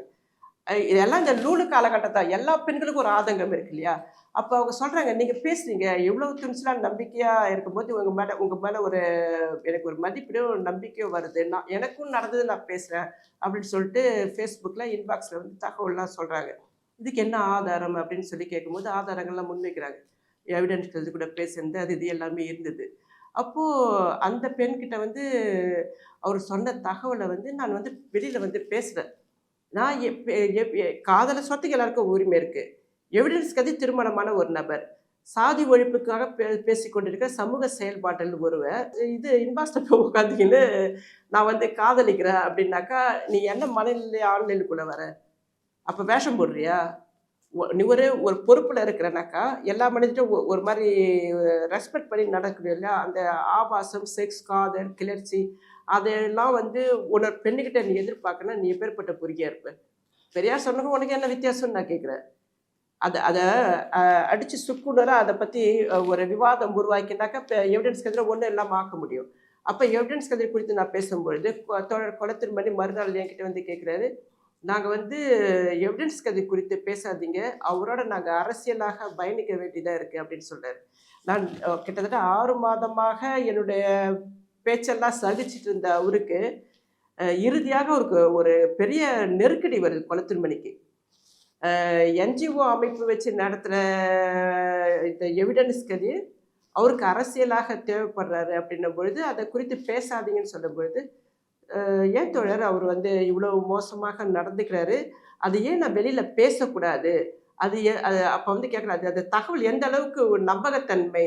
இதெல்லாம் இந்த லூலு காலகட்டத்தான், எல்லா பெண்களுக்கும் ஒரு ஆதங்கம் இருக்கு இல்லையா. அப்போ அவங்க சொல்கிறாங்க, நீங்கள் பேசுறீங்க இவ்வளவு துணிச்சலாக நம்பிக்கையாக இருக்கும்போது உங்கள் மேலே ஒரு எனக்கு ஒரு மதிப்பீடும் ஒரு நம்பிக்கையும் வருது, நான் எனக்கும் நடந்தது நான் பேசுகிறேன் அப்படின்னு சொல்லிட்டு ஃபேஸ்புக்கில் இன்பாக்ஸில் வந்து தகவல்லாம் சொல்கிறாங்க. இதுக்கு என்ன ஆதாரம் அப்படின்னு சொல்லி கேட்கும்போது ஆதாரங்கள்லாம் முன்வைக்கிறாங்க. எவிடன்ஸ் இது கூட பேசுறது அது இது எல்லாமே இருந்தது. அப்போது அந்த பெண்கிட்ட வந்து அவர் சொன்ன தகவலை வந்து நான் வந்து வெளியில் வந்து பேசுகிறேன். நான் காதலை சொத்துக்கு எல்லாருக்கும் உரிமை இருக்குது. எவிடன்ஸ் கதி திருமணமான ஒரு நபர், சாதி ஒழிப்புக்காக பேசிக்கொண்டிருக்க சமூக செயல்பாட்டில் ஒருவர், இது இன்பாக்ஸில் போய் உட்காந்துக்கின்னு நான் வந்து காதலிக்கிறேன் அப்படின்னாக்கா நீ என்ன மனநிலை ஆன்லைனுக்குள்ளே வர, அப்போ வேஷம் போடுறியா, நீ ஒரு பொறுப்பில் இருக்கிறனாக்கா எல்லா மனிதரும் ஒரு மாதிரி ரெஸ்பெக்ட் பண்ணி நடக்கணும் இல்லையா. அந்த ஆபாசம், செக்ஸ், காதல், கிளர்ச்சி அதெல்லாம் வந்து உன்னோட பெண்ணுக்கிட்ட நீ எதிர்பார்க்கணும், நீ எப்பேற்பட்ட பொறுக்கியாக இருப்ப. பெரியார் சொன்னதும் உனக்கு என்ன வித்தியாசம்னு நான் கேட்குறேன். அதை அடித்து சுக்குனராக அதை பற்றி ஒரு விவாதம் உருவாக்கினாக்கா இப்போ எவிடன்ஸ் கதிரை ஒன்றும் இல்லாமல் ஆக்க முடியும். அப்போ எவிடன்ஸ் கதிரை குறித்து நான் பேசும்பொழுது தோழர் குளத்தின்மணி மறுநாள் என்கிட்ட வந்து கேட்குறாரு, நாங்கள் வந்து எவிடன்ஸ் கதிர் குறித்து பேசாதீங்க, அவரோட நாங்கள் அரசியலாக பயணிக்க வேண்டியதாக இருக்குது அப்படின்னு சொல்கிறார். நான் கிட்டத்தட்ட 6 மாதமாக என்னுடைய பேச்செல்லாம் சகிச்சிட்டு இருந்த அவருக்கு இறுதியாக அவருக்கு ஒரு பெரிய நெருக்கடி வருது. குளத்தின்மணிக்கு என்ஜிஓ அமைப்பு வச்சு நடத்துகிற இந்த எவிடன்ஸ் கதிர் அவருக்கு அரசியலாக தேவைப்படுறாரு அப்படின்னும் பொழுது அதை குறித்து பேசாதீங்கன்னு சொல்லும் பொழுது, ஏன் தோழர் அவர் வந்து இவ்வளோ மோசமாக நடந்துக்கிறாரு, அது ஏன் நான் வெளியில் பேசக்கூடாது, அது அப்போ வந்து கேட்குறாரு அந்த தகவல் எந்த அளவுக்கு ஒரு நம்பகத்தன்மை,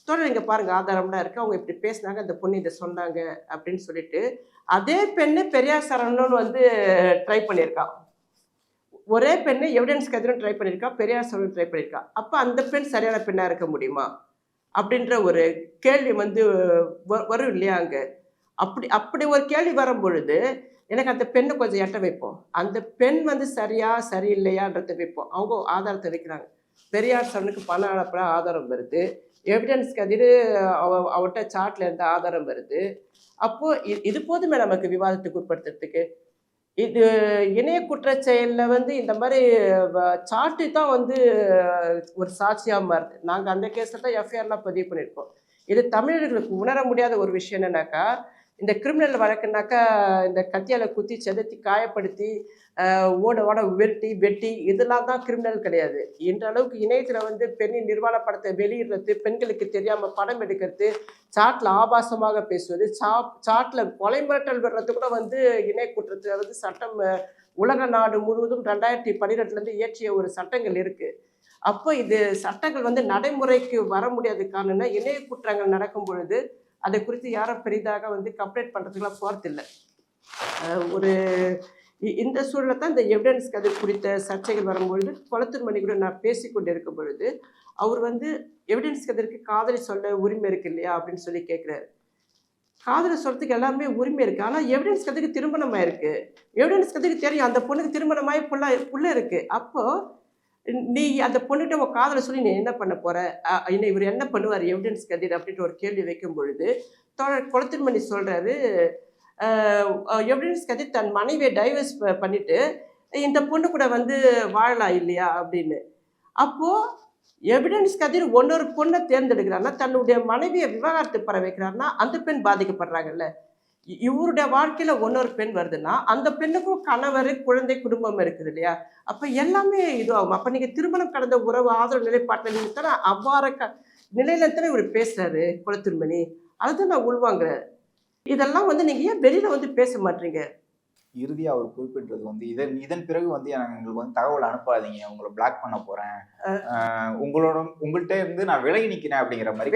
தோழர் இங்கே பாருங்கள் ஆதாரம்லாம் இருக்குது, அவங்க இப்படி பேசினாங்க, அந்த பொண்ணு இதை சொன்னாங்க அப்படின்னு சொல்லிட்டு அதே பெண்ணு பெரியார் சரவணன் வந்து ட்ரை பண்ணியிருக்கான். ஒரே பெண்ணு எவிடன்ஸ் கதிரும் ட்ரை பண்ணியிருக்கா, பெரியார் சரவணன் ட்ரை பண்ணியிருக்கா. அப்போ அந்த பெண் சரியான பெண்ணாக இருக்க முடியுமா அப்படின்ற ஒரு கேள்வி வந்து வரும் இல்லையா அங்கே. அப்படி ஒரு கேள்வி வரும் பொழுது எனக்கு அந்த பெண்ணை கொஞ்சம் எட்ட வைப்போம், அந்த பெண் வந்து சரியா சரியில்லையான்றதை வைப்போம். அவங்க ஆதாரத்தை வைக்கிறாங்க. பெரியார் சரவணனுக்கு பணம் அனுப்புகிற ஆதாரம் வருது, எவிடன்ஸ் கதிர் அவர்கிட்ட சாட்டில் இருந்த ஆதாரம் வருது. அப்போது இது போதுமே நமக்கு விவாதத்துக்கு உட்படுத்துறதுக்கு. இது இணைய குற்றச்செயலில் வந்து இந்த மாதிரி சாட்டு தான் வந்து ஒரு சாட்சியாக மாறுது. நாங்கள் அந்த கேஸில் தான் எஃப்ஐஆர்லாம் பதிவு பண்ணியிருக்கோம். இது தமிழர்களுக்கு உணர முடியாத ஒரு விஷயம் என்னன்னாக்கா, இந்த கிரிமினல் வழக்குனாக்கா இந்த கத்தியால் குத்தி செதுத்தி காயப்படுத்தி ஓட விரட்டி வெட்டி இதெல்லாம் தான் கிரிமினல் கிடையாது. என்ற அளவுக்கு இணையத்தில் வந்து பெண்ணின் நிர்வாண படத்தை வெளியிடுறது, பெண்களுக்கு தெரியாமல் படம் எடுக்கிறது, சாட்டில் ஆபாசமாக பேசுவது, சாட்டில் கொலை மிரட்டல் வர்றது கூட வந்து இணைய குற்றத்தை வந்து சட்டம் உலக நாடு முழுவதும் 2012 இயற்றிய ஒரு சட்டங்கள் இருக்குது. அப்போ இது சட்டங்கள் வந்து நடைமுறைக்கு வர முடியாத காரணம்னா இணைய குற்றங்கள் நடக்கும் பொழுது அதை குறித்து யாரும் பெரிதாக வந்து கம்ப்ளைண்ட் பண்ணுறதுக்கெலாம் போகிறதில்லை. ஒரு இந்த சூழல்ல தான் இந்த எவிடன்ஸ் கதிர் குறித்த சர்ச்சைகள் வரும்பொழுது குளத்தூர் மணி கூட நான் பேசிக்கொண்டு இருக்கும் பொழுது அவர் வந்து எவிடன்ஸ் கதிருக்கு காதலி சொல்ல உரிமை இருக்கு இல்லையா அப்படின்னு சொல்லி கேட்குறாரு. காதலை சொல்றதுக்கு எல்லாருமே உரிமை இருக்குது. ஆனால் எவிடன்ஸ் கதிருக்கு திருமணமாக இருக்குது. எவிடன்ஸ் கதிருக்கு தெரியும் அந்த பொண்ணுக்கு திருமணமாகி புள்ள இருக்குது. அப்போது நீ அந்த பொண்ணுகிட்ட உன் காதலை சொல்லி நீ என்ன பண்ண போகிற, இன்னும் இவர் என்ன பண்ணுவார் எவிடன்ஸ் கதிர் அப்படின்ற ஒரு கேள்வி வைக்கும் பொழுது குளத்தின்மணி சொல்கிறாரு, எவிடன்ஸ் கதிர் தன் மனைவியை டைவர்ஸ் பண்ணிவிட்டு இந்த பொண்ணு கூட வந்து வாழலாம் இல்லையா அப்படின்னு. அப்போது எவிடன்ஸ் கதிர் ஒன்னொரு பொண்ணை தேர்ந்தெடுக்கிறாருன்னா தன்னுடைய மனைவியை விவாகரத்து பெற வைக்கிறாருன்னா அந்த பெண் பாதிக்கப்படுறாங்கல்ல. இவருடைய வாழ்க்கையில ஒன்னொரு பெண் வருதுன்னா அந்த பெண்ணுக்கும் கணவர் குழந்தை குடும்பம் இருக்குது இல்லையா. அப்ப எல்லாமே இதுவாகும். அப்ப நீங்க திருமணம் கடந்த உறவு ஆதரவு நிலைப்பாட்டில் தானே அவ்வாறு நிலையில தானே இவர் பேசுறாரு குளத்தின்மணி. அதுதான் நான் உள்வாங்குறேன். இதெல்லாம் வந்து நீங்க ஏன் வெளியில வந்து பேச மாட்டீங்க? இறுதியாக அவர் குறிப்பிட்டது வந்து இதன் பிறகு வந்து எங்களுக்கு வந்து தகவல் அனுப்பாதீங்க, உங்களை பிளாக் பண்ண போறேன், உங்கள்கிட்ட இருந்து நான் விலகி நிற்கிறேன் அப்படிங்கிற மாதிரி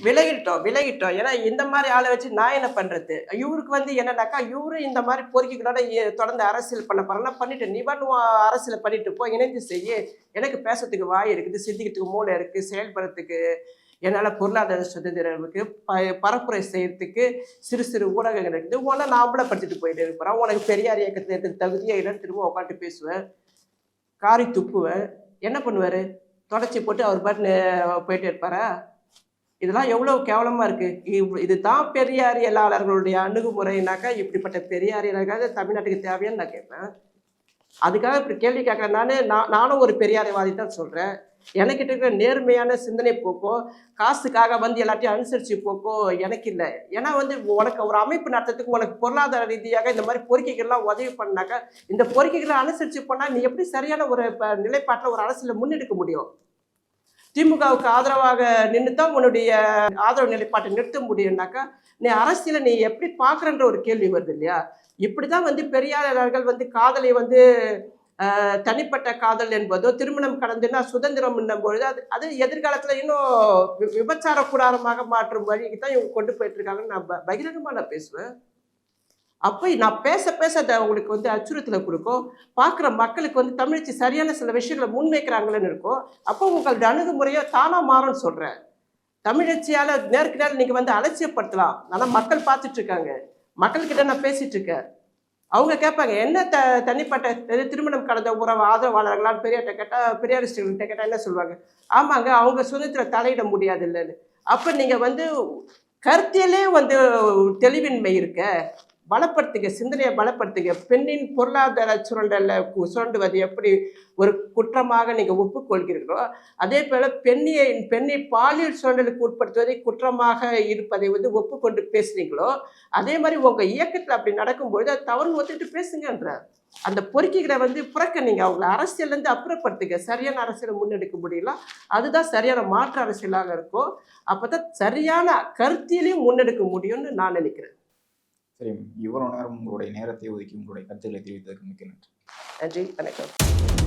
விலகிட்டோம். ஏன்னா இந்த மாதிரி ஆளை வச்சு நான் என்ன பண்றது? இவருக்கு வந்து என்னன்னாக்கா இவரும் இந்த மாதிரி பொறுக்கிகளோட தொடர்ந்து அரசியல் பண்ண போறேன்னா பண்ணிட்டு நீ பண்ணு அரசியல் பண்ணிட்டு போ, இணைந்து செய்ய. எனக்கு பேசுறதுக்கு வாய் இருக்குது, சிந்திக்கிறதுக்கு மூளை இருக்கு, செயல்படுறதுக்கு என்னால் பொருளாதார சுதந்திரம் இருக்குது, பரப்புரை செய்யறதுக்கு சிறு சிறு ஊடகங்கள் இருக்குது. உன்னை நான் அம்பலப்படுத்திட்டு போயிட்டு இருக்கிறேன். உனக்கு பெரியார் இயக்கத்தில் இருக்கிற தகுதியாக இல்லைன்னு திரும்ப உட்காந்து பேசுவேன், காரி துப்புவேன். என்ன பண்ணுவார்? தொடச்சி போட்டு அவர் பாட்டு போயிட்டே இருப்பாரா? இதெல்லாம் எவ்வளோ கேவலமாக இருக்குது. இதுதான் பெரியாரியலாளர்களுடைய அணுகுமுறைனாக்கா இப்படிப்பட்ட பெரியாரியலாக தமிழ்நாட்டுக்கு தேவையான்னு நான் கேட்பேன். அதுக்காக இப்படி கேள்வி கேட்குறேன். நானும் ஒரு பெரியாரியவாதி தான் சொல்கிறேன். எனக்கிட்ட இருக்கிற நேர்மையான சிந்தனை போக்கோ காசுக்காக வந்து எல்லாத்தையும் அனுசரித்து போக்கோ எனக்கு இல்லை. ஏன்னா வந்து உனக்கு ஒரு அமைப்பு நடத்துறதுக்கு உனக்கு பொருளாதார ரீதியாக இந்த மாதிரி பொறுக்கைகள்லாம் உதவி பண்ணாக்கா இந்த பொறுக்கைகளை அனுசரித்து போனால் நீ எப்படி சரியான ஒரு நிலைப்பாட்டில் ஒரு அரசியலை முன்னெடுக்க முடியும்? திமுகவுக்கு ஆதரவாக நின்று தான் உன்னுடைய ஆதரவு நிலைப்பாட்டை நிறுத்த முடியும்னாக்கா நீ அரசியலை நீ எப்படி பார்க்குறன்ற ஒரு கேள்வி வருது இல்லையா. இப்படி தான் வந்து பெரியாளர்கள் வந்து காதலை வந்து தனிப்பட்ட காதல் என்பதோ திருமணம் கடந்துன்னா சுதந்திரம் பொழுது அது எதிர்காலத்தில் இன்னும் விபச்சார கூடாரமாக மாற்றும் வழிக்கு தான் இவங்க கொண்டு போயிட்டு இருக்காங்கன்னு நான் பகிரங்கமாக நான் பேசுவேன். அப்போ நான் பேச பேச அதை அவங்களுக்கு வந்து அச்சுறுத்தலை கொடுக்கும். பார்க்குற மக்களுக்கு வந்து தமிழச்சி சரியான சில விஷயங்களை முன்வைக்கிறாங்களேன்னு இருக்கும். அப்போ உங்களுடைய அணுகுமுறையோ தானாக மாறும்னு சொல்கிறேன். தமிழச்சியால் நேருக்கு நேரம் நீங்கள் வந்து அலட்சியப்படுத்தலாம். ஆனால் மக்கள் பார்த்துட்டு இருக்காங்க. மக்கள்கிட்ட நான் பேசிகிட்டு இருக்கேன். அவங்க கேட்பாங்க என்ன தனிப்பட்ட திருமணம் கடந்த உறவு ஆதரவாளர்களான்னு பெரியார்கிட்ட கேட்டால் பெரியாரிஸ்டுகள்கிட்ட கேட்டால் என்ன சொல்லுவாங்க? ஆமாங்க அவங்க சுதந்திரம் தலையிட முடியாது இல்லைன்னு. அப்போ நீங்கள் வந்து கருத்திலே வந்து தெளிவின்மை இருக்க பலப்படுத்துங்க, சிந்தனையை பலப்படுத்துங்க. பெண்ணின் பொருளாதார சுரண்டுவது எப்படி ஒரு குற்றமாக நீங்கள் ஒப்புக்கொள்கிறீர்களோ அதே போல் பெண்ணை பாலியல் சுரண்டலுக்கு உட்படுத்துவதை குற்றமாக இருப்பதை வந்து ஒப்புக்கொண்டு பேசுனீங்களோ அதே மாதிரி உங்கள் இயக்கத்தில் அப்படி நடக்கும்பொழுது அது தவறு ஒத்துட்டு பேசுங்கன்றார். அந்த பொறுக்கிகளை வந்து புறக்கணிங்க, அவங்கள அரசியல்லேருந்து அப்புறப்படுத்துங்க. சரியான அரசியலை முன்னெடுக்க முடியல, அதுதான் சரியான மாற்று அரசியலாக இருக்கும். அப்போ தான் சரியான கருத்திலையும் முன்னெடுக்க முடியும்னு நான் நினைக்கிறேன். சரி, இவ்வளோ நேரம் உங்களுடைய நேரத்தை ஒதுக்கி உங்களுடைய கருத்துக்களை தெரிவித்ததற்கு மிக்க நன்றி. நன்றி, வணக்கம்.